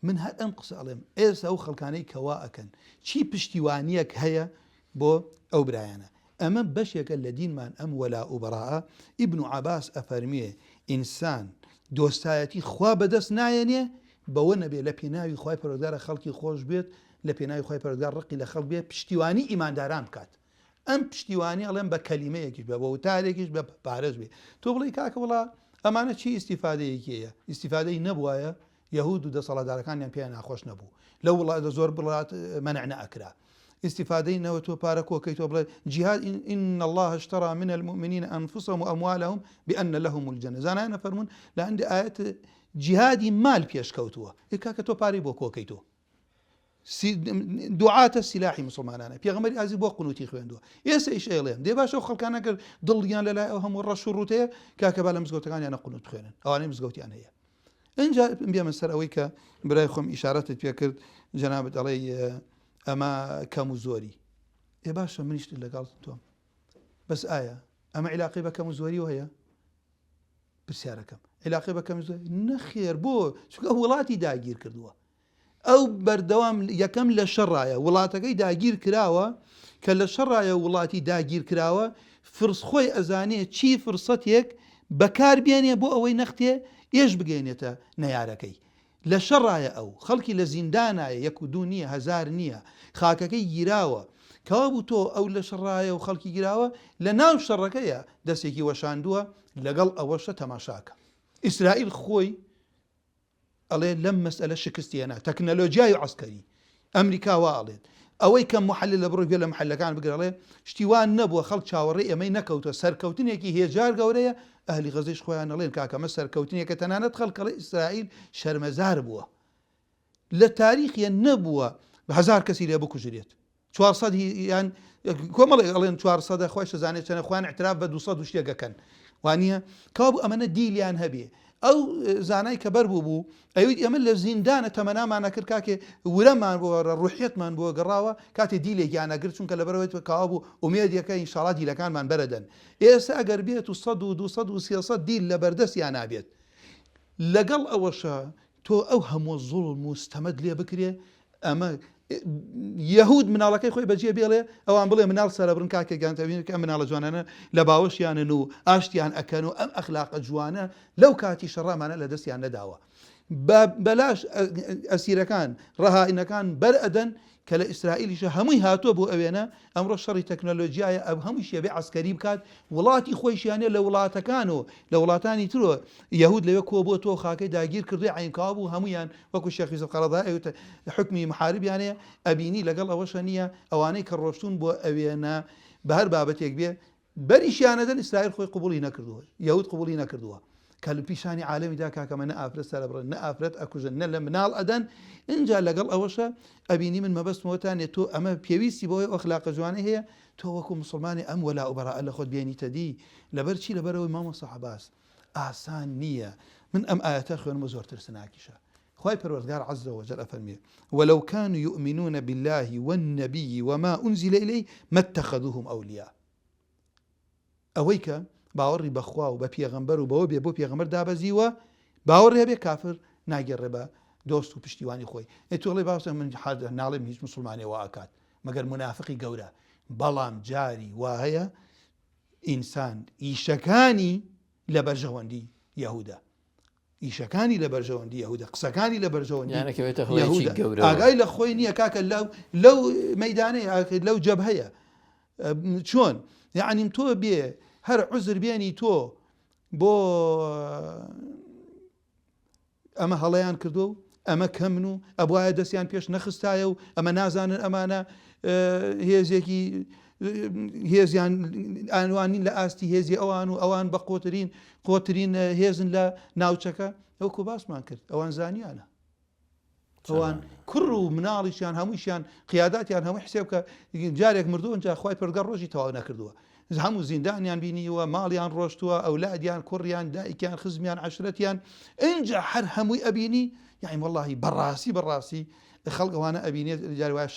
من هەر ئەم قسە ئەڵێم ئێستا ئەو خەڵکانەی کەوا ئەکەن چی پشتیوانیەک هەیە بۆ ئەو برایانە ئەمە بەشێکە لە دینمان ئەم وەلا و بەڕاءە ئیبن عەباس ئەفەرمیێ ئینسان دۆستایەتی خوا بەدەست نایەنێ بەوە نەبێ لە پێناوی خوای پەروەردگارە خەڵکی خۆش بێت لە پێناوی خوای پەروەردگار ڕقی لە خەڵک بێ پشتیوانی ئیمانداران بکات ئەم پشتیوانی ئەڵێم بە کەلیمەیەکیش بە وتارێکیش بە پارێز بێ تۆ بڵێ کاکە وڵا ئەمانە چی ئیسیفادەیەکیەیە ئیسیفادەی نەبووایە یەهود و دەسەڵاتدارەکانیان پێیان ناخۆش نەبوو لە وڵات زۆر بڵات مەنع نەئەکرا ئیسیفادەی نەوە تۆ پارە کۆکەی تۆ بڵێ جیهاد إن الله اشترى من المؤمنين أنفسهم وأموالهم بأن لهم الجنة زانایان فەرمون لە ئەندی ئاەت جیهادی مال پێشکەوتووە کاکە تۆ پارەی بۆ کۆکەی تۆ دوعاتە سیلاحی مسلمانانە پێغەمبەری ئازیز بۆ قونوتی خوێندووە ئێستا ئیش ئێڵێن دێ باشە خەڵکانە کە دڵیان لەلای ئەو هەموو ڕەش و ڕوتەیە کاکەبا لە مزگەوتەکانیانە قونوت خوێنن ئەوانەی مزگەوتیان هەیە اینجا بێمە سەر ئەوەی کە برای خۆم ئیشارەتت پێ کرد جەنابەت دەڵێ ئەمە کەم و زۆری ئێ باشە منیشت لەگەڵ تۆم بەس ئایا ئەمە عیلاقی بە کەم و زۆری هەیە پرسیارەکەم عیلاقی بە کەم و زۆری نەخێر بۆ چونکە وڵاتی داگیر کردووە ئەو بەردەوام یەکەم لە شەڕایە وڵاتەکەی داگیر کراوە کە لە شەڕایە وڵاتی داگیر کراوە فرسخۆی ئەزانێ چی فرسەتێک بەکار بێنێ بۆ ئەوەی نەختێ ئێش بگەێنێتە نەیارەکەی لە شەڕایە ئەو خەڵکی لە زیندانایە 1 و 2 نییە 1000 نییە خاکەکەی گیراوە کەوا بوو تۆ ئەو لە شەڕایە و خەڵکی گیراوە لە ناو شەڕەکەیە دەستێکی وەشاندووە لەگەڵ ئەوەشە تەماشاکە ئیسرائیل خۆی ئەڵێ لەم مەسئلە شکستیانە تەکنەلۆجیای و عسکەری ئەمریکا وا ئەڵێت ئەوەی کەم محلل لە بڕۆ لە محلەکان بگرڵێ شتیوان نەبووە خەڵک چاوەڕێ ئەمەی نەکەوتە سەرکەوتنێکی هێجار گەورەیە ئەهلی غەزەش خۆیان ئەڵێن کاکەمە سەرکەوتنێکە تەنانەت خەڵکەڵی ئیسرائیل شەرمەزار بووە لە تاریخیان نەبووە بە 1000 کەسی لێ بکوژرێت 400 یان کۆمەڵی ئەڵێن 400 خۆی شەزانێت چەنە خوان اعتراف بە 200 شتێکەکەن وانە کاو ئەمەە دیلیان هەبێ ئەو زانای کە بەر بوو ئەویت ئەمە لە زیندانە تەمەنامان نەکرد کاکێ ورەمان بۆ ڕوحێتمان بۆ گەڕاوە کاتێ دیلێکیانەگر چونکە لە بەرەوەی کاوا بوو ئومێدیەکە ئینشاڵڵا دیلەکانمان بەرەدەن ئێستا ئەگەر بێت و 100 و 200 و 300 دیل لە بەردەستیان نابێت لەگەڵ ئەوەشە تۆ ئەو هەموو زوڵم و ستەمەد لێ بکرێ ئەمە یەهود مناڵەکەی خۆی بەجێ بێڵێ ئەوان بڵێ مناڵ سەرەبرن کاکێکگەانتەبین کە مناڵە جوانانە لە باوەشیانن و ئاشتیان ئەکەن و ئەم ئەخلاقە جوانە لەو کاتی شەڕامانە لە دەستیان نەداوە بەلاش ئەسیرەکان ڕەهائینەکان بەرئەدەن کە لە ئیسرائیلیشە هەمووی هاتووە بۆ ئەوێنە ئەمڕۆ شەڕی تەکنۆلۆژیایە ئەو هەمووی شێبێ عسکەری بکات وڵاتی خۆیشیانێ لە وڵاتەکان و لە وڵاتانی ترۆ یەهود لەوێ کۆ بۆ تۆ خاکەی داگیر کردوی عینکاو بوو هەمویان وەکو شێخی زەقەرەضا ئەوتە حکمی محاربیانەیە ئەبینی لەگەڵ ئەوەشە نییە ئەوانەی کە ڕۆشتون بۆ ئەوێنە بە هەر بابەتێک بێ بەریشیانەدەن ئیسرائیل خۆی قبوڵی نەکردووە یەهود قبوڵی نەکردووە کە لە پیشانی عالەمیدا کاکەمە نە ئافرەت سەرەبڕن نە ئافرەت ئەکوژن نە لە مناڵ ئەدەن اینجا لەگەڵ ئەوەشە ئەبینی من مەبەستمەوەتانێت تۆ ئەمە پێویستی بۆی ئەخلاقە جوانە هەیە تۆ وەکو مسلمانی ئەم وەلا و بەراء لە خۆت بێنیتە دی لەبەر چی لەبەرەوەی مامۆ سەحاباس ئاسان نییە من ئەم ئاەتە خوێنمە زۆر ترسناکیشە خی پەروەردگار عز وجل ئەفەرمێ ولو كانوا يؤمنون بالله والنبي وما أنزل إليه ما اتخذوهم أولياء ئەوەی کە باوەڕی بەخوا و بە پێغەمبەر و بەوە بێ بۆ پێغەمبەر دابەزیوە باوەڕێ بێ کافر ناگەڕێ بە دۆست و پشتیوانی خۆی ئێتوڵێ باوسە من ناڵێم هیچ مسلمانێ وا ئاکات مەگەر منافقی گەورە بەڵام جاری وا هەیە ئینسان ئیشەکانی لە بەرژەوەندی یەهودا ئیشەکانی لە بەرژەوەندی یەهودا قسەکانی لە بەرژەوەندی یەهودا ئاگای لە خۆی نییە کاکە لەو مەیدانەیە لەو جەبهەیە چۆن یعنی تۆ بێ هەر عوزر بێنی تۆ بۆ ئەمە هەڵەیان کردو و ئەمە کەمن و ئەبواە دەستیان پێش نەخستایە و ئەمە نازانن ئەمانە هێزێکی هێزیان ئانوانین لە ئاستی هێزی ئەوان و ئەوان بە قۆترین هێزن لە ناوچەکە ئەوکو باسمان کرد ئەوان زانیانە ئەوان کوڕ و مناڵیشیان هەموویشیان قیاداتیان هەمووی حسێب کە جارێک مردووە اینجا خی پەرگەر ڕۆژی تەواو نەکردووە هەموو زیندانیان بینیوە ماڵیان ڕۆشتووە ئەولادیان کوڕیان دایکیان خزمیان عەشرەتیان اینجا هەر هەمووی ئەبینی یعنی وەڵڵاهی بەڕاستی خەڵکەوانە ئەبینێت جاری وایە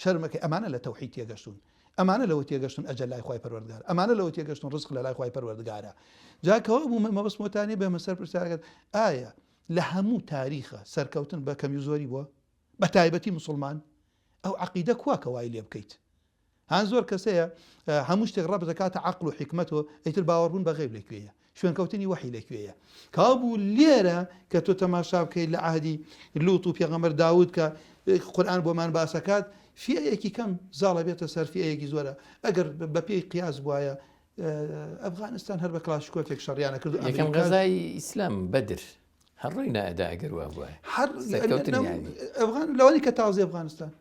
شەرمەکەی ئەمانە لە تەوحید تێگەشتون ئەمانە لەوە تێگەشتون ئەجەل لای خی پەروەردگار ئەمانە لەوە تێگەشتون ڕزق لە لای خی پەروەردگارە جاکەوە بوو مەبەستمەوەتانی بە مەسەر پرسیارەکەت ئایا لە هەموو تاریخە سەرکەوتن بە کەمی زۆری بووە بە تایبەتی مسلمان ئەو عەقیدە کوا کە وای لێ بکەیت هان زۆر کەسەیە هەموو شتێک ڕەب دەکاتە عەقڵ و حیکمەتەوە ئیتر باوەڕبوون بە غەیب لەکوێیە شوێنکەوتنی وحی لەکوێیە کابوو لێرە کە تۆ تەماشا بکەیت لە عهدی لوط و پێغەمبەر داود کە قورئان بۆمان باسەکات فئەیەکی کەم زاڵە بێتە سەر فئەیەکی زۆرە ئەگەر بە پێی قیاس بواە ئەفغانستان هەر بە کلاشکۆفێک شەڕیانە کرد یەکەم غەزای ئیسلام بەدر هەڕووی نەئەدا ئەگەر وا بووە ئەفغان لەوەی کە تازی ئەفغانستان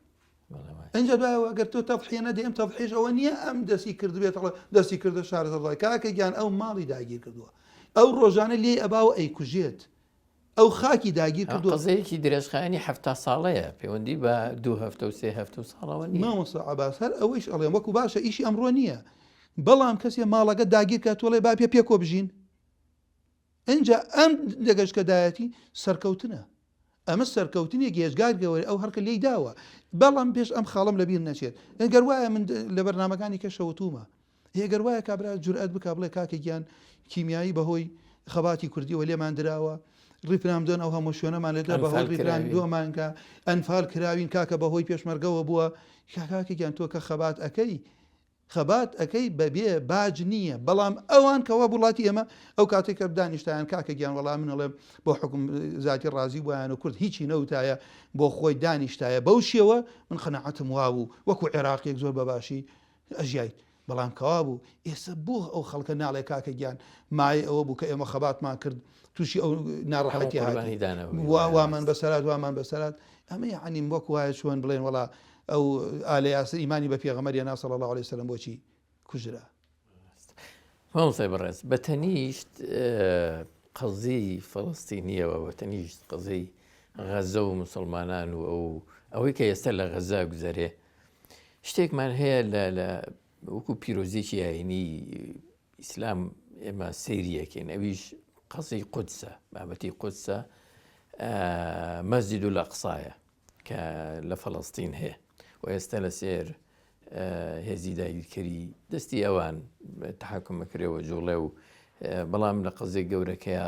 اینجا دوایەوە ئەگەر تۆ تەضحیە نەدەی ئەم تەضحیەش ئەوە نییە ئەم دەستی کردبێت دەستی کردە شارەزەڵای کاکە گیان ئەو ماڵی داگیر کردووە ئەو ڕۆژانە لێ ئەباوە ئەی کوژێت ئەو خاکی داگیر کردو قزەیەکی درێژخانی هەفتا ساڵەیە پەیوەندی بە 2 هەفتە و 3 هەفتە و ساڵەوە نیە. مامۆستا عەباس هەر ئەوەیش ئەڵێم وەکو باشە ئیشی ئەمڕۆ نییە، بەڵام کەسێ ماڵەکە داگیر کە تۆڵێ با پێ کۆ بژین اینجا ئەم دەگەشتکەدایەتی سەرکەوتنە، ئەمە سەرکەوتنی گێژگار گەوەری ئەو هەرکە لێی داوە، بەڵام پێش ئەم خاڵم لەبیر نەچێت. ئەگەر وایە من لە بەرنامەکانی کەشەوتومە، هێگەر وایە کابرا جورئەت بکا بڵێ کاکە گیان کیمیایی بەهۆی خەباتی کوردیەوە لێمان دراوە، ڕیفرامدۆن ئەو هەموو شوێنەمان لێدا بەهۆی ڕیفران دووەمانکە ئەنفال کراوین کاکە بەهۆی پێشمەرگەوە بووە. کاکە گیان تۆ کە خەبات ئەەکەی بەبێ باج نییە، بەڵام ئەوان کەوا وڵاتی ئێمە ئەو کاتێک کە دانیشتیان کاکە گیان وەڵام منەڵێ بۆ حکم زاتی ڕازی بۆیان و کورد هیچی نەوتایە بۆ خۆی دانیشتایە بەو شێوە من خەنەعەتم وابوو وەکو عێراقیەک زۆر بەباشی ئەژیایت، بەڵام کەوا بوو ئێستا بۆ ئەو خەڵکە ناڵێ کاکە گیان مای ئەوە بوو کە ئێمە خەباتمان کرد تووشی ئەو ناڕەحەتی وامان بەسەرات ئەمە یعنی وەکو وایە چۆن بڵێن وەڵا ئەو ئالە یاسر ئیمانی بە پێغەمبەریان صلی الله عليه وسلم بۆچی کوژرا. مامۆستای بەڕێز بەتەنیشت قەزەی فەڵەستینیەوە بەتەنیشت قەزەی غەزە و موسڵمانان و ئەوەی کە ئێستا لە غەزا گوزەرێ شتێکمان هەیە لە وەکو پیرۆزیی ئاینی ئیسلام ئێمە سەیریەکەین، ئەویش قەزەی قودسە، بابەتی قودسە مەسجد الأقصایە کە لە فەڵەستین هەیە و ئێستا لە سێر هێزی داگیرکەری دەستی ئەوان تەحاکومەکرێەوە جوڵێ و بەڵام لە قەزەی گەورەکەیە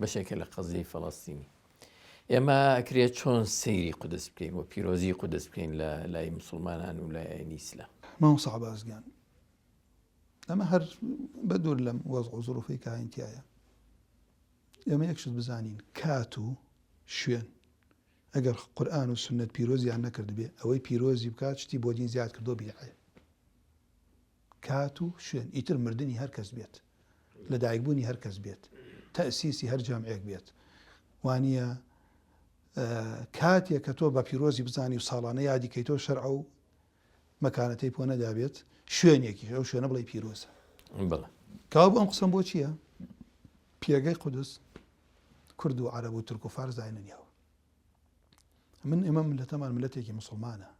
بەشێکە لە قەزەی فەڵەستینی. ئێمە ئەکرێت چۆن سەیری قودس بکەین و پیرۆزی قودس بکەین لە لای مسلمانان و لای ئاینی ئیسلام. مامۆستا عەباسگیان ئەمە هەر بە دوور لەم وەزع و زوروفەی کە هاینتیایە ئێمە یەکشت بزانین کات و شوێن ئەگەر قورئان و سنت پیرۆزیان نەکرد بێ ئەوەی پیرۆزی بکات شتی بۆ دین زیاد کردو بیعە. کات و شوێن ئیتر مردنی هەر کەس بێت، لە دایکبوونی هەر کەس بێت، تەئسیسی هەر جامعێک بێت، وانە کاتێک کە تۆ بە پیرۆزی بزانی و ساڵانە یادی کەیتۆ شەرع و مەکانەتەی بۆ نەدابێت شوێنێکی ئەو شوێنە بڵێ پیرۆزە. کاو ئەم قسەم بۆ چییە؟ پێگەی قودس کورد و عەرەب و تورک و فارس داینەنیەوە. من ئێمە ملەتەمان ملەتێکی مسلمانە،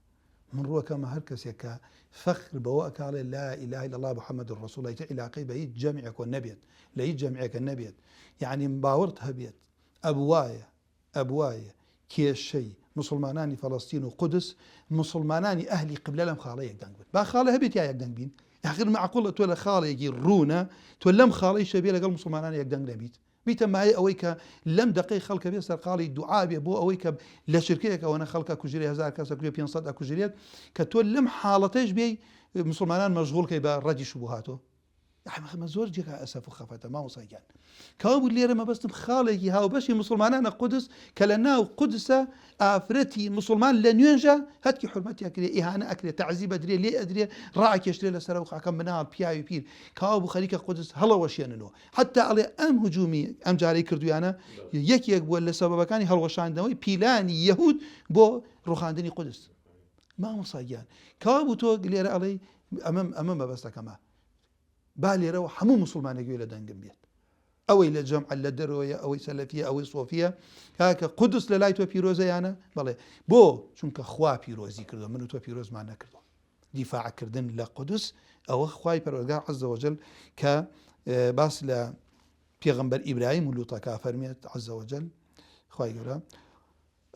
من ڕووەکەمە هەر کەسێک کە فەخر بەوە ئەکاڵێ لا إله إلا الله محمد رسول الله ئیتر عیلاقەی بە هیچ جەمعێکۆ نەبێت، لە هیچ جەمعێکە نەبێت، یعنی باوەڕت هەبێت ئەبوایە کێشەی مسلمانانی فەڵەستین و قودس مسلمانانی ئەهلی قبلە لەم خاڵە یەکدەنگ بن. با خاڵە هەبێت یا یەکدەنگ بین، یاخر معقوڵە تۆ لە خاڵێکی ڕوونە تۆ لەم خاڵەی شەبێ لەگەڵ مسلمانان یەکدەنگ نەبیت، بیتە مای ئەوەی کە لەم دقەی خەڵکە بێ سەرقاڵی دوعا بێ بۆ ئەوەی کە لە شرکەیەکەوەنە خەڵکە کوژرێ 1000 کەس 500 کوژرێت کە تۆ لەم حاڵەتەش بێ مسلمانان مەشغوڵکەی بە ڕەدی شوبهاتۆ. ئەمە زۆر جێگا ئەسەف و خەفەتە مامۆستاگیان. کەوا بوو لێرە مەبەستم خاڵێکی هاوبەشی مسلمانانە قودس کە لە ناو قودسە ئافرەتی مسلمان لە نوێنژە هەتکی حورمەتی ئەکرێ، ئیهانە ئەکرێ، تەعزیب ئەدرێ، لێ ئەدرێ، ڕائەکێشرێ لەسەر و خاکە مناڵ پیاوی پیر. کەوا بوو خەریکە قودس هەڵەوەشێننەوە، حتا ئەڵێ ئەم هجومی ئەم جارەی کردویانە یەکێک بووە لە سەبەبەکانی هەڵوەشاندنەوەی پیلانی یەهود بۆ ڕوخاندنی قودس. مامۆستاگیان کەوا بوو تۆ لێرە ئەڵێ ئەمە مەبەستەکەمە با لێرەوە هەموو مسلمانێکی لە دەنگم بێت، ئەوەی لە جەمع لە دەرەوەیە، ئەوەی سەلەفیە، ئەوەی سۆفیە، کاکە قودس لە لای تۆ پیرۆزەیانە بەڵێ بۆ چونکە خوا پیرۆزی کردو، من و تۆ پیرۆزمان نەکردو. دیفاعکردن لە قودس ئەوە خوای پەروەردگار عەزە وەجەل کە باس لە پێغەمبەر ئیبراهیم و لووتەکە فەرمێت عەزە وەجەل خوای گەورە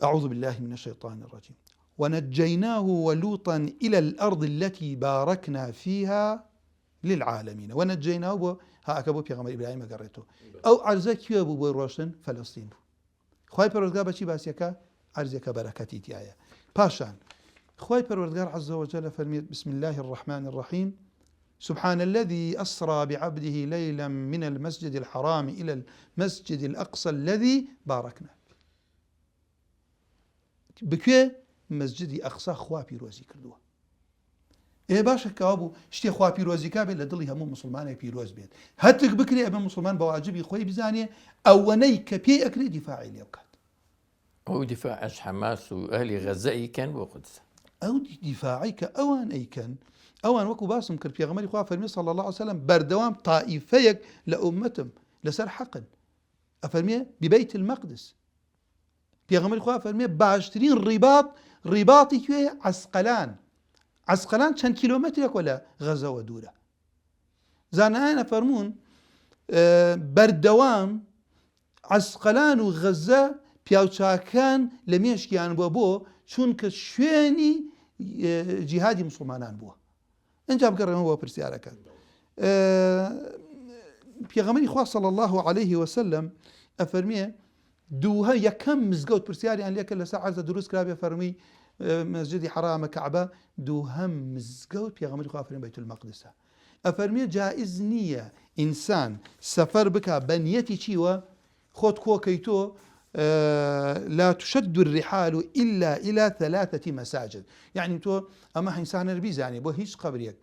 أعوذ بالله من الشيطان الرجيم ونجيناه ولوطا إلى الأرض التي باركنا فيها للعالمين ونجيناه بو هاكبو پیغمبر ابراهيم گەڕێتەوە. ئەو عەرزە کوێ بوو بۆی ڕۆشتن؟ فەلەستین بوو. خوای پەروەردگار بەچی باسیەکە؟ عەرزێکە بەرەکەتی تایە. پاشان خوای پەروەردگار عەزە وەجەل فەرمێت بسم الله الرحمن الرحيم سبحان الذي أسرى بعبده ليلا من المسجد الحرام إلى المسجد الأقصى الذي باركنا. بکوێ؟ مسجدی ئەقسا خوا پیرۆزی کردووە. باشە کەوا بوو شتێ خوا پیرۆزیکا بێت لە دڵی هەموو مسلمانێک پیرۆز بێت، هەتک بکرێ ئەمە مسلمان بە واجبی خۆی بزانێ ئەوەنەی کە پێی ئەکرێ دیفاعی لێ بکات. ئەو دیفاعش حەماس و ئەهلی غەزە ئەیکەن بۆ قودس، ئەو دیفاعی کە ئەوان ئەیکەن، ئەوان وەکو باسم کرد پێغەمبەری خوا فەرمی صلی الله عليه وسلم بەردەوام تائیفەیەک لە ئومەتم لەسەر حەقن، ئەفەرمێ ببەیت المەقدس پێغەمبەری خوا فەرمێ باشترین ڕیباتی کوێیە؟ عەسقەلان چەند کیلۆمەترێکە لە غەزەوە دوورە. زانایانە فەرموون بەردەوام عەسقەلان و غەزە پیاوچاکان لە مێشکیان بۆ چونکە شوێنی جیهادی مسلمانان بووە. ئەنجا بگەڕێمەوە بۆ پرسیارەکە. پێغەمبەری خوا صلی الله عليه وسلم ئەفەرمێ دووها یەکەم مزگەوت پرسیاریان لێکە لەسەر عەرزە دروست کرابێ فەرمی مەسجدی حرامە کەعبە دووهەم مزگەوت پێغەمبەری خوا فەرمی بەیت المەقدسە. ئەفەرمێ جائز نییە ئینسان سەفەر بکە بە نیەتی چیوە؟ خۆت کۆکەیتۆ لا تشد الرحال إلا إلى 3 مساجد. يعني تۆ ئەمە ئینسانە بیزانێ بۆ هیچ قەبرێک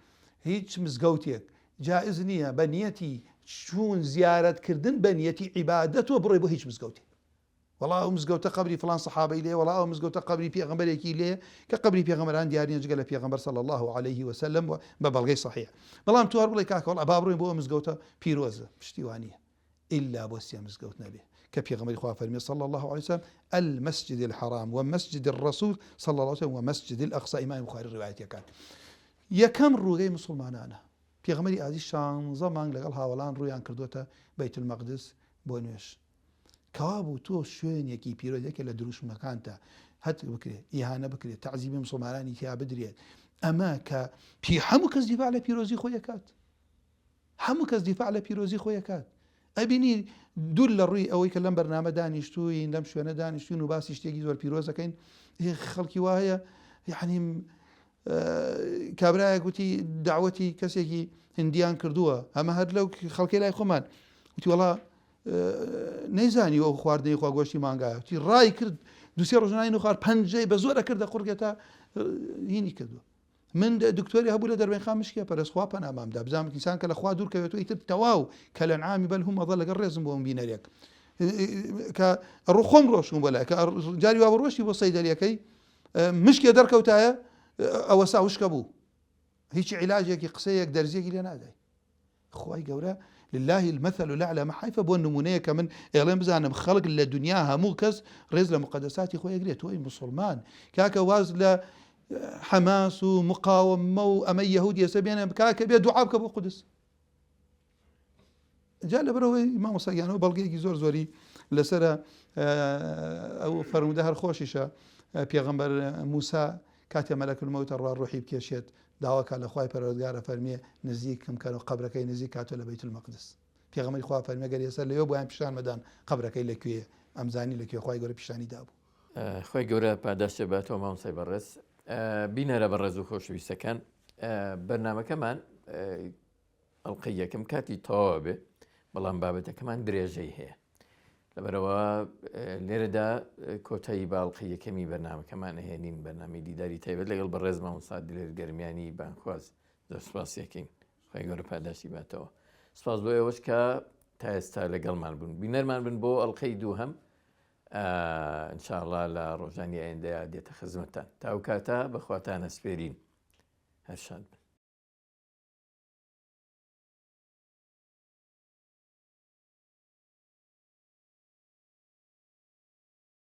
هیچ مزگەوتێک جائز نییە بە نیەتی چوون زیارەتکردن بە نیەتی عیبادەتەوە بڕۆی بۆ هیچ مزگەوتێ. والله ئەو مزگەوتە قەبری فلان سەحابەی لێ، والله ئەو مزگەوتە قەبری پێغەمبەرێکی لێ کە قەبری پێغەمبەران دیارە جگە لە پێغەمبەر صلی الله عليه وسلم بە بەڵگەی صحیح. بەڵام تو هەر بڵێ کاکە وەڵا با بڕۆین بۆ ئەو مزگەوتە پیرۆزە پشتیوانیە إلا بۆ سێ مزگەوت نەبێ کە پێغەمبەری خوا فەرمی صلی الله عليه وسلم المسجد الحرام ومسجد الرسول صلى الله عليه وسلم ومسجد الأقصى. إمام البخاري ڕوايەتەکان یەکەم ڕووگەی مسلمانانە پێغەمبەری ئازیز 16 مانگ لەگەڵ هاوڵان ڕوویان کردوتە بەیت المەقدس بۆ نوێژ. کەوابوو تۆ شوێنێکی پیرۆزێکە لە دروشمەکانتە هەت بکرێت ئیهانە بکرێت تەعزیبی مسلمانانی تیا بدرێت. ئەمە کە هەموو کەس دیفاع لە پیرۆزی خۆی دەکات، هەموو کەس دیفاع لە پیرۆزی خۆی دەکات. ئەبینی دوور لە ڕووی ئەوەی کە لەم بەرنامە دانیشتووین لەم شوێنە دانیشتوین و باسی شتێکی زۆر پیرۆزەکەین خەڵکی وایە یعنی کابرایە گوتی داوەتی کەسێکی هندیان کردووە ئەمە هەر لەو خەڵکی لای خۆمان وتی وەڵا نەیزانی ئەو خواردنەی خواگۆشتی مانگایە وتی ڕای کرد دوسێ ڕۆژنایی نوخوار پەنجەی بە زۆرە کردە قورگێتە هینی کردووە. من دکتۆری هەبوو لە دەربەنخان مشکێ پەرستخوا پەنامامدا بزانم ئینسان کە لە خوا دوور کەوێتەوە ئیتر تەواو کە لە نعامی بەل هەم ئەڵە لەگەڵ ڕێزم بۆ بینەرێک کە ڕوو خۆم ڕۆشتم بۆ لای کە جاری وا ڕۆشتی بۆ سەیدەریەکەی مشکێ دەرکەوتایە ئەوە ساوشکە بوو هیچ عیلاجێکی قسەیەک دەرزیەکی لێ نادای. خوای گەورە لله المثل الأعلى محیفە بۆ نمونەیە کە من ئێڵێم بزانم خەڵک لە دنیا هەموو کەس ڕێز لە مقدساتی خۆی ئەگرێت تۆی مسلمان کاکە واز لە حماس و مقاومە و ئەمە یەهود ێستا بێنە کاکە بێ دوعا بکە بۆ قودس. جا لەبەرەوەی مامۆستاگیانەوە بەڵگەیەکی زۆر زۆری لەسرە ئەو فەرموودە هەر خۆشیشە پێغەمبەر موسا کاتێ مەلەک المەوت ڕوا ڕوحی بکێشێت داواکە لە خوای پەروەردگارە فەرمیێ نزیکم کە قەبرەکەی نزیک کاتۆ لە بەیت المەقدس. پێغەمبەری خوا فەرمیێ گەر ئێستا لەوێ بۆیان پیشان مەدان قەبرەکەی لەکوێیە ئەمزانی لەکوێ خوای گەورە پیشانی دابوو. خۆی گەورە پاداشتێ باتەوە مامۆستای بەڕێز. بینەرە بەڕێز و خۆشەویستەکان بەرنامەکەمان ئەڵقەی یەکەم کاتی تەواوە بێ بەڵام بابەتەکەمان درێژەی هەیە لەبەرەوە لێرەدا کۆتایی باڵقی یەکەمی بەرنامەکەمان هێنین بەرنامی دیداری تایبەت لەگەڵ بەڕێز مامۆستا دلێر گەرمیانی بانخواز دەسپاسیەکەین خۆی گەورە پاداشتی باتەوە. سپاس بۆ ئێوەش کە تا ئێستا لەگەڵمان بوون بینەرمان بن بۆ ئەڵقەی دووهەم ئینشاءڵڵا لە ڕۆژانی ئایندەیە دێتە خزمەتتان تاو کاتە بەخواتانە سپێرین هەر شاد بن.